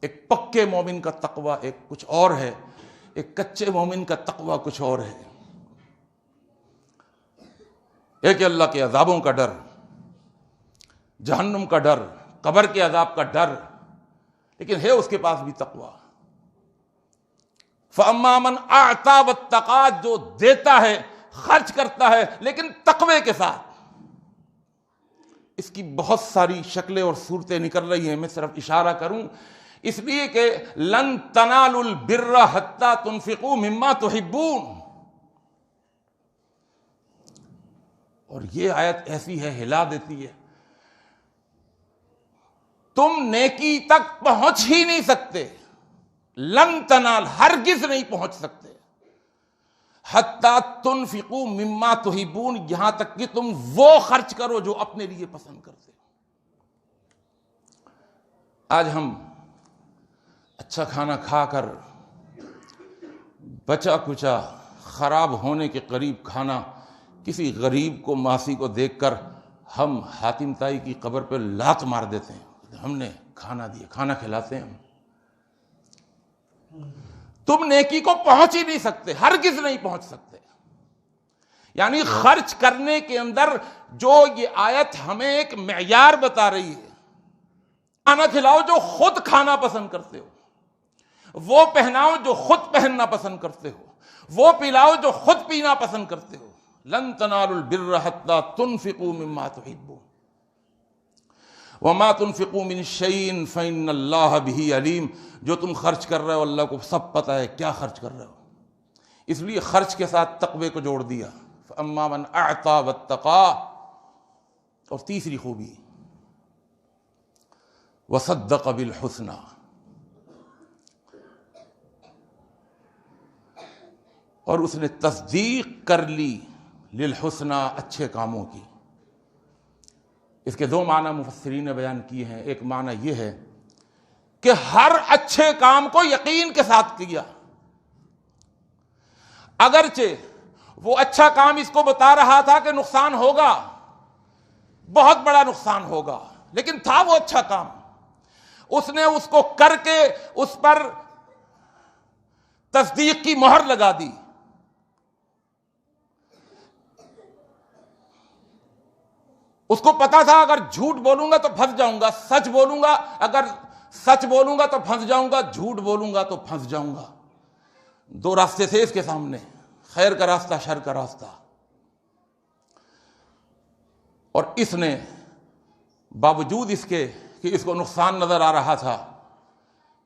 ایک پکے مومن کا تقوی ایک کچھ اور ہے، ایک کچے مومن کا تقوی کچھ اور ہے. ایک اللہ کے عذابوں کا ڈر، جہنم کا ڈر، قبر کے عذاب کا ڈر، لیکن ہے اس کے پاس بھی تقوی. فَأَمَّا مَنْ أَعْطَى وَاتَّقَى، جو دیتا ہے، خرچ کرتا ہے لیکن تقوی کے ساتھ. اس کی بہت ساری شکلیں اور صورتیں نکل رہی ہیں، میں صرف اشارہ کروں اس لیے کہ لن تنالوا البر حتى تنفقوا مما تحبون. اور یہ آیت ایسی ہے، ہلا دیتی ہے. تم نیکی تک پہنچ ہی نہیں سکتے، لن تنال، ہرگز نہیں پہنچ سکتے، حتی تنفقوا مما تحبون، یہاں تک کہ تم وہ خرچ کرو جو اپنے لیے پسند کرتے. آج ہم اچھا کھانا کھا کر بچا کچا خراب ہونے کے قریب کھانا کسی غریب کو، ماسی کو دیکھ کر ہم حاتم تائی کی قبر پہ لات مار دیتے ہیں، ہم نے کھانا دیا، کھانا کھلاتے ہیں ہم. تم نیکی کو پہنچ ہی نہیں سکتے، ہرگز نہیں پہنچ سکتے۔ یعنی خرچ کرنے کے اندر جو یہ آیت ہمیں ایک معیار بتا رہی ہے، کھانا کھلاؤ جو خود کھانا پسند کرتے ہو، وہ پہناؤ جو خود پہننا پسند کرتے ہو، وہ پلاؤ جو خود پینا پسند کرتے ہو۔ لن تنالوا البر حتى تنفقوا مما تحبون وما تنفقوا من شيء فإن الله به عليم۔ جو تم خرچ کر رہے ہو اللہ کو سب پتہ ہے کیا خرچ کر رہے ہو، اس لیے خرچ کے ساتھ تقوی کو جوڑ دیا۔ فأما من اعطى واتقى، اور تیسری خوبی وصدق بالحسنى، اور اس نے تصدیق کر لی للحسنى، اچھے کاموں کی۔ اس کے دو معنی مفسرین نے بیان کیے ہیں۔ ایک معنی یہ ہے کہ ہر اچھے کام کو یقین کے ساتھ کیا، اگرچہ وہ اچھا کام اس کو بتا رہا تھا کہ نقصان ہوگا، بہت بڑا نقصان ہوگا، لیکن تھا وہ اچھا کام، اس نے اس کو کر کے اس پر تصدیق کی مہر لگا دی۔ اس کو پتا تھا اگر جھوٹ بولوں گا تو پھنس جاؤں گا، سچ بولوں گا، اگر سچ بولوں گا تو پھنس جاؤں گا، جھوٹ بولوں گا تو پھنس جاؤں گا۔ دو راستے تھے اس کے سامنے، خیر کا راستہ، شر کا راستہ، اور اس نے باوجود اس کے کہ اس کو نقصان نظر آ رہا تھا،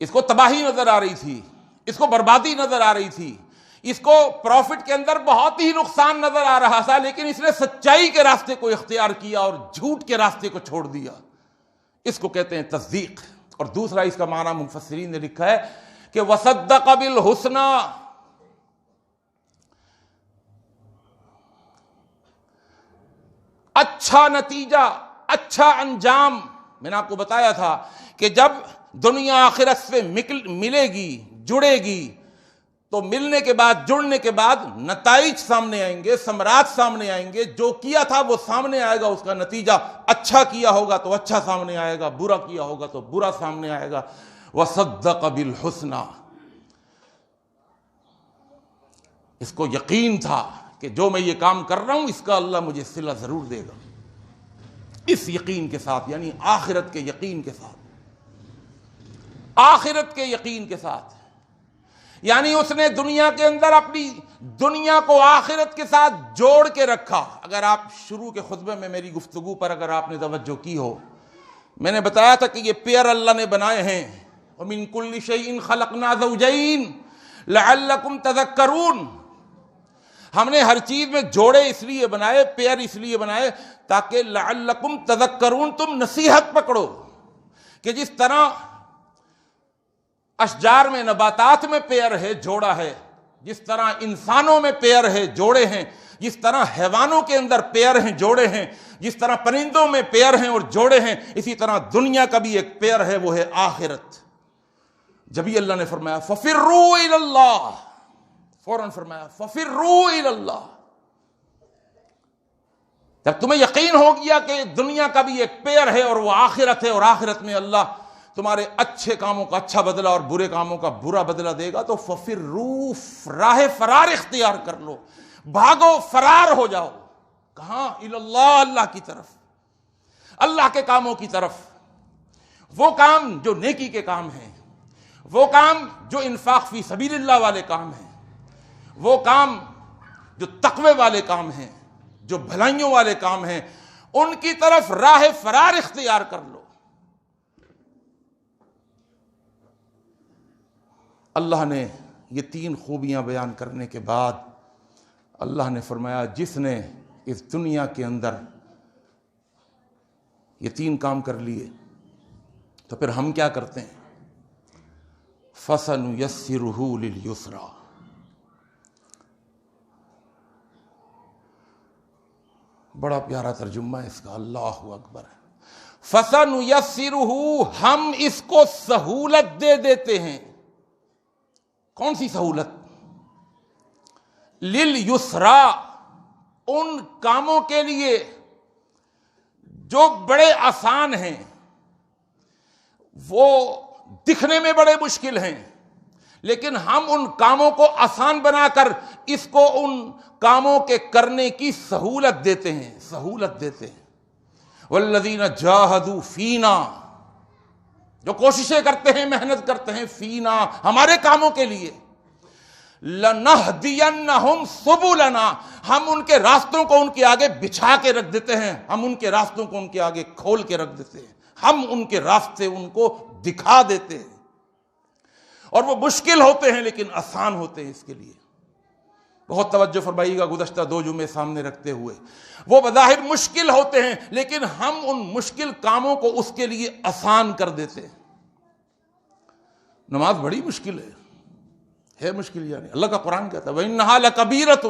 اس کو تباہی نظر آ رہی تھی، اس کو بربادی نظر آ رہی تھی، اس کو پروفٹ کے اندر بہت ہی نقصان نظر آ رہا تھا، لیکن اس نے سچائی کے راستے کو اختیار کیا اور جھوٹ کے راستے کو چھوڑ دیا۔ اس کو کہتے ہیں تصدیق۔ اور دوسرا اس کا معنی مفسرین نے لکھا ہے کہ وصدق بالحسنى، اچھا نتیجہ، اچھا انجام۔ میں نے آپ کو بتایا تھا کہ جب دنیا آخرت سے ملے گی، جڑے گی، تو ملنے کے بعد، جڑنے کے بعد نتائج سامنے آئیں گے، ثمرات سامنے آئیں گے، جو کیا تھا وہ سامنے آئے گا، اس کا نتیجہ اچھا کیا ہوگا تو اچھا سامنے آئے گا، برا کیا ہوگا تو برا سامنے آئے گا۔ وصدق بالحسنى، اس کو یقین تھا کہ جو میں یہ کام کر رہا ہوں اس کا اللہ مجھے صلہ ضرور دے گا، اس یقین کے ساتھ، یعنی آخرت کے یقین کے ساتھ، آخرت کے یقین کے ساتھ۔ یعنی اس نے دنیا کے اندر اپنی دنیا کو آخرت کے ساتھ جوڑ کے رکھا۔ اگر آپ شروع کے خطبے میں میری گفتگو پر اگر آپ نے توجہ کی ہو، میں نے بتایا تھا کہ یہ پیئر اللہ نے بنائے ہیں، وَمِن كُلِّ شَيْءٍ خَلَقْنَا زَوْجَيْنِ لَعَلَّكُمْ تَذَكَّرُونَ۔ ہم نے ہر چیز میں جوڑے اس لیے بنائے، پیئر اس لیے بنائے تاکہ لعلکم تذکرون، تم نصیحت پکڑو کہ جس طرح اشجار میں، نباتات میں پیئر ہے، جوڑا ہے، جس طرح انسانوں میں پیئر ہے، جوڑے ہیں، جس طرح حیوانوں کے اندر پیئر ہیں، جوڑے ہیں، جس طرح پرندوں میں پیئر ہیں اور جوڑے ہیں، اسی طرح دنیا کا بھی ایک پیئر ہے، وہ ہے آخرت۔ جبھی اللہ نے فرمایا فَفِرُّوا إِلَى اللَّهِ، فوراً فرمایا فَفِرُّوا إِلَى اللَّهِ۔ جب تمہیں یقین ہو گیا کہ دنیا کا بھی ایک پیئر ہے اور وہ آخرت ہے، اور آخرت میں اللہ تمہارے اچھے کاموں کا اچھا بدلہ اور برے کاموں کا برا بدلہ دے گا، تو فَفِرُّوا، راہ فرار اختیار کر لو، بھاگو، فرار ہو جاؤ۔ کہاں؟ إِلَى اللَّهِ، اللہ کی طرف، اللہ کے کاموں کی طرف۔ وہ کام جو نیکی کے کام ہیں، وہ کام جو انفاق فی سبیل اللہ والے کام ہیں، وہ کام جو تقوی والے کام ہیں، جو بھلائیوں والے کام ہیں، ان کی طرف راہ فرار اختیار کر لو۔ اللہ نے یہ تین خوبیاں بیان کرنے کے بعد اللہ نے فرمایا جس نے اس دنیا کے اندر یہ تین کام کر لیے تو پھر ہم کیا کرتے ہیں؟ فَسَنُيَسِّرُهُ لِلْيُسْرَى، بڑا پیارا ترجمہ ہے اس کا، اللہ اکبر۔ فَسَنُيَسِّرُهُ، ہم اس کو سہولت دے دیتے ہیں۔ کون سی سہولت؟ لِلْيُسْرَى، ان کاموں کے لیے جو بڑے آسان ہیں، وہ دکھنے میں بڑے مشکل ہیں لیکن ہم ان کاموں کو آسان بنا کر اس کو ان کاموں کے کرنے کی سہولت دیتے ہیں، والذین جاہدوا فینا، جو کوششیں کرتے ہیں، محنت کرتے ہیں، فینا، ہمارے کاموں کے لیے، لنہدینہم سبلنا، ہم ان کے راستوں کو ان کے آگے بچھا کے رکھ دیتے ہیں، ہم ان کے راستوں کو ان کے آگے کھول کے رکھ دیتے ہیں، ہم ان کے راستے ان کو دکھا دیتے ہیں، اور وہ مشکل ہوتے ہیں لیکن آسان ہوتے ہیں اس کے لیے۔ بہت توجہ فرمائیے گا، گزشتہ 2 جمعے سامنے رکھتے ہوئے، وہ بظاہر مشکل ہوتے ہیں لیکن ہم ان مشکل کاموں کو اس کے لیے آسان کر دیتے ہیں۔ نماز بڑی مشکل ہے مشکل، یعنی اللہ کا قرآن کہتا ہے وَإِنَّهَا لَكَبِيرَةٌ،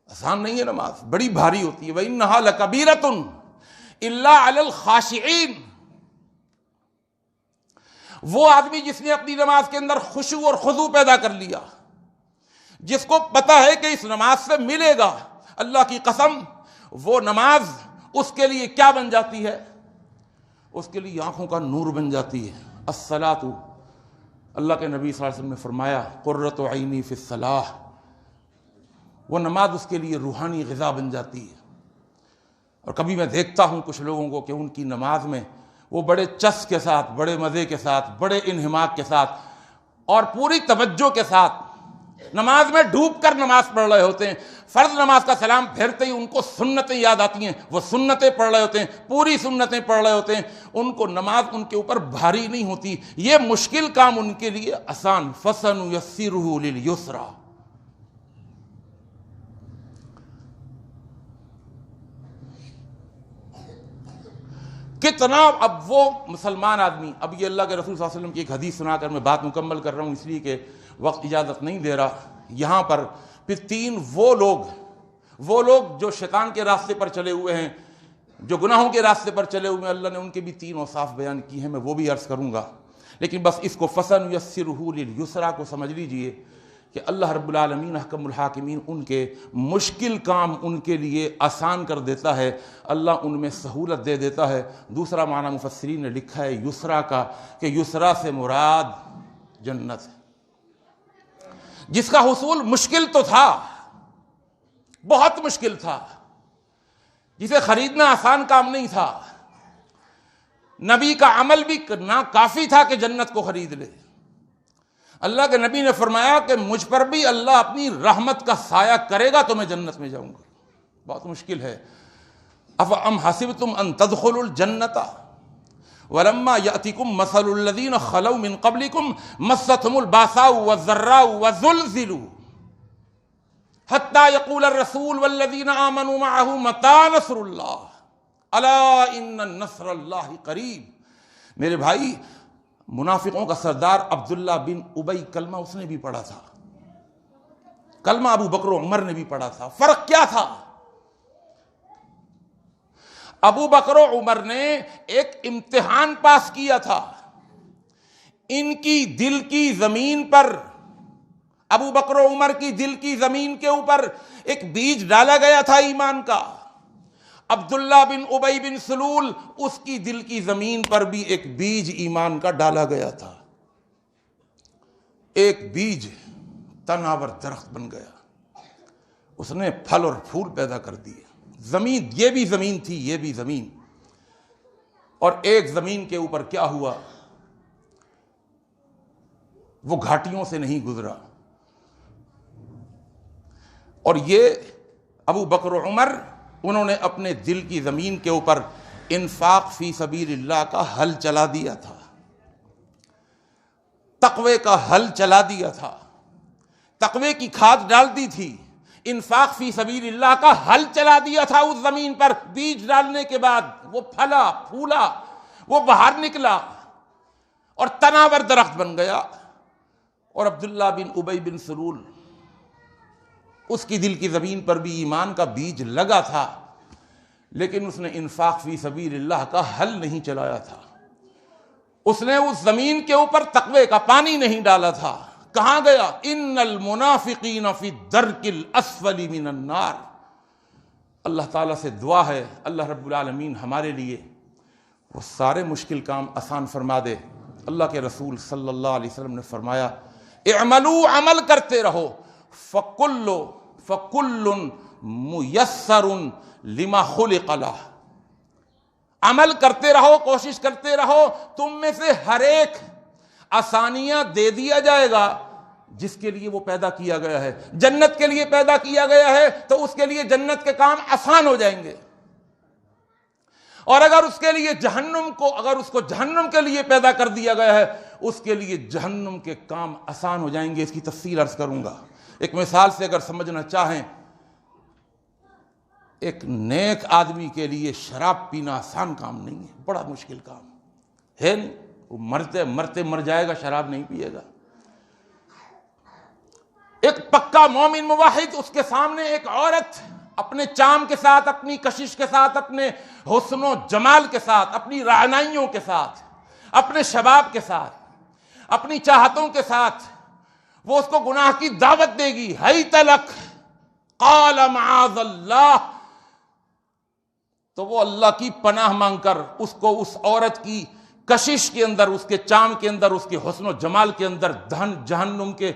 آسان نہیں ہے نماز، بڑی بھاری ہوتی ہے۔ وَإِنَّهَا لَكَبِيرَةٌ إِلَّا عَلَى الْخَاشِعِينَ، وہ آدمی جس نے اپنی نماز کے اندر خشوع اور خضوع پیدا کر لیا، جس کو پتا ہے کہ اس نماز سے ملے گا، اللہ کی قسم وہ نماز اس کے لیے کیا بن جاتی ہے؟ اس کے لیے آنکھوں کا نور بن جاتی ہے۔ الصلاۃ، اللہ کے نبی صلی اللہ علیہ وسلم نے فرمایا قرۃ عینی فی الصلاۃ، وہ نماز اس کے لیے روحانی غذا بن جاتی ہے۔ اور کبھی میں دیکھتا ہوں کچھ لوگوں کو کہ ان کی نماز میں وہ بڑے چس کے ساتھ، بڑے مزے کے ساتھ، بڑے انہماک کے ساتھ اور پوری توجہ کے ساتھ نماز میں ڈوب کر نماز پڑھ رہے ہوتے ہیں۔ فرض نماز کا سلام پھیرتے ہی ان کو سنتیں یاد آتی ہیں، وہ سنتیں پڑھ رہے ہوتے ہیں، پوری سنتیں پڑھ رہے ہوتے ہیں، ان کو نماز ان کے اوپر بھاری نہیں ہوتی، یہ مشکل کام ان کے لیے آسان۔ فَسَنُيَسِّرُهُ لِلْيُسْرَىٰ، کتنا اب وہ مسلمان آدمی، اب یہ اللہ کے رسول صلی اللہ علیہ وسلم کی ایک حدیث سنا کر میں بات مکمل کر رہا ہوں اس لیے کہ وقت اجازت نہیں دے رہا یہاں پر۔ پھر 3 وہ لوگ جو شیطان کے راستے پر چلے ہوئے ہیں، جو گناہوں کے راستے پر چلے ہوئے ہیں، اللہ نے ان کے بھی 3 اوصاف بیان کی ہیں، میں وہ بھی عرض کروں گا، لیکن بس اس کو فَسَنُيَسِّرُهُ لِلْيُسْرَىٰ کو سمجھ لیجئے کہ اللہ رب العالمین احکم الحاکمین ان کے مشکل کام ان کے لیے آسان کر دیتا ہے، اللہ ان میں سہولت دے دیتا ہے۔ دوسرا معنی مفسرین نے لکھا ہے یسرا کا، کہ یسرا سے مراد جنت ہے، جس کا حصول مشکل تو تھا، بہت مشکل تھا، جسے خریدنا آسان کام نہیں تھا، نبی کا عمل بھی نہ کافی تھا کہ جنت کو خرید لے۔ اللہ کے نبی نے فرمایا کہ مجھ پر بھی اللہ اپنی رحمت کا سایہ کرے گا تو میں جنت میں جاؤں گا، بہت مشکل ہے۔ افأم حسبتم ان تدخلوا الجنة ولما يأتكم مثل الذين خلوا من قبلكم مستهم الباساء والضراء وزلزلوا حتى يقول الرسول والذين آمنوا معه متى نصر الله الا ان النصر الله قریب۔ میرے بھائی، منافقوں کا سردار عبداللہ بن ابی کلمہ اس نے بھی پڑھا تھا، کلمہ ابو بکر و عمر نے بھی پڑھا تھا۔ فرق کیا تھا؟ ابو بکر و عمر نے ایک امتحان پاس کیا تھا، ان کی دل کی زمین پر، ابو بکر و عمر کی دل کی زمین کے اوپر ایک بیج ڈالا گیا تھا ایمان کا۔ عبداللہ بن ابی بن سلول، اس کی دل کی زمین پر بھی ایک بیج ایمان کا ڈالا گیا تھا، ایک بیج تناور درخت بن گیا، اس نے پھل اور پھول پیدا کر دیے۔ زمین، یہ بھی زمین تھی، یہ بھی زمین، اور ایک زمین کے اوپر کیا ہوا، وہ گھاٹیوں سے نہیں گزرا، اور یہ ابو بکر و عمر، انہوں نے اپنے دل کی زمین کے اوپر انفاق فی سبیل اللہ کا حل چلا دیا تھا، تقوی کا حل چلا دیا تھا، تقوی کی کھاد ڈال دی تھی، انفاق فی سبیل اللہ کا حل چلا دیا تھا۔ اس زمین پر بیج ڈالنے کے بعد وہ پھلا پھولا، وہ باہر نکلا اور تناور درخت بن گیا۔ اور عبداللہ بن ابی بن سلول، اس کی دل کی زمین پر بھی ایمان کا بیج لگا تھا، لیکن اس نے انفاق فی سبیل اللہ کا حل نہیں چلایا تھا، اس نے اس زمین کے اوپر تقوی کا پانی نہیں ڈالا تھا۔ کہاں گیا؟ ان المنافقین فی الدرک الاسفل من النار۔ اللہ تعالیٰ سے دعا ہے اللہ رب العالمین ہمارے لیے وہ سارے مشکل کام آسان فرما دے اللہ کے رسول صلی اللہ علیہ وسلم نے فرمایا اعملوا، عمل کرتے رہو، فکل میسر لما خلق لہ، عمل کرتے رہو، کوشش کرتے رہو، تم میں سے ہر ایک آسانیاں دے دیا جائے گا جس کے لیے وہ پیدا کیا گیا ہے۔ جنت کے لیے پیدا کیا گیا ہے تو اس کے لیے جنت کے کام آسان ہو جائیں گے، اور اگر اس کے لیے اگر اس کو جہنم کے لیے پیدا کر دیا گیا ہے، اس کے لیے جہنم کے کام آسان ہو جائیں گے۔ اس کی تفصیل عرض کروں گا۔ ایک مثال سے اگر سمجھنا چاہیں، ایک نیک آدمی کے لیے شراب پینا آسان کام نہیں ہے، بڑا مشکل کام ہے نہیں، وہ مرتے مرتے مر جائے گا، شراب نہیں پیے گا۔ ایک پکا مومن موحد، اس کے سامنے ایک عورت اپنے چام کے ساتھ، اپنی کشش کے ساتھ، اپنے حسن و جمال کے ساتھ، اپنی رعنائیوں کے ساتھ، اپنے شباب کے ساتھ، اپنی چاہتوں کے ساتھ وہ اس کو گناہ کی دعوت دے گی، حیت لک قال معاذ اللہ، تو وہ اللہ کی پناہ مانگ کر اس کو اس عورت کی کشش کے اندر، اس کے چام کے اندر، اس کے حسن و جمال کے اندر جہنم کے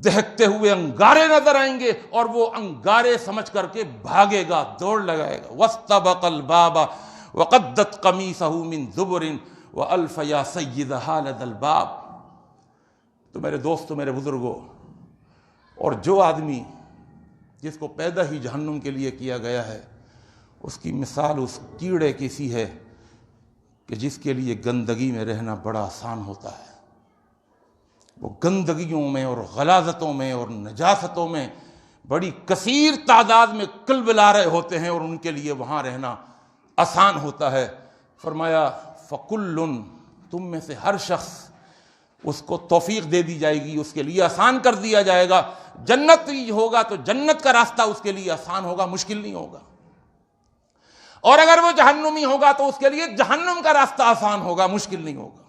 دہکتے ہوئے انگارے نظر آئیں گے، اور وہ انگارے سمجھ کر کے بھاگے گا، دوڑ لگائے گا۔ واستبق الباب وقدت قمیصہ من ذبر والف یا سیدھا لدى الباب۔ تو میرے دوستو، میرے بزرگوں، اور جو آدمی جس کو پیدا ہی جہنم کے لیے کیا گیا ہے، اس کی مثال اس کیڑے کی سی ہے کہ جس کے لیے گندگی میں رہنا بڑا آسان ہوتا ہے۔ وہ گندگیوں میں اور غلاظتوں میں اور نجاستوں میں بڑی کثیر تعداد میں کلبلا رہے ہوتے ہیں، اور ان کے لیے وہاں رہنا آسان ہوتا ہے۔ فرمایا فکل، تم میں سے ہر شخص اس کو توفیق دے دی جائے گی، اس کے لیے آسان کر دیا جائے گا۔ جنت ہوگا تو جنت کا راستہ اس کے لیے آسان ہوگا، مشکل نہیں ہوگا، اور اگر وہ جہنمی ہوگا تو اس کے لیے جہنم کا راستہ آسان ہوگا، مشکل نہیں ہوگا۔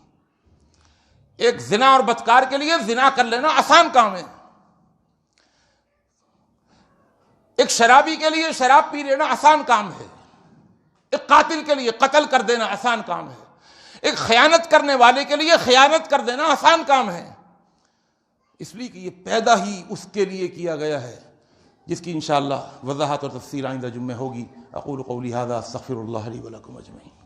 ایک زنا اور بدکار کے لیے زنا کر لینا آسان کام ہے، ایک شرابی کے لیے شراب پی لینا آسان کام ہے، ایک قاتل کے لیے قتل کر دینا آسان کام ہے، ایک خیانت کرنے والے کے لیے خیانت کر دینا آسان کام ہے، اس لیے کہ یہ پیدا ہی اس کے لیے کیا گیا ہے، جس کی انشاءاللہ وضاحت اور تفصیل آئندہ جمعے ہوگی۔ اقول قولی ھذا استغفر اللہ لی ولکم اجمعین۔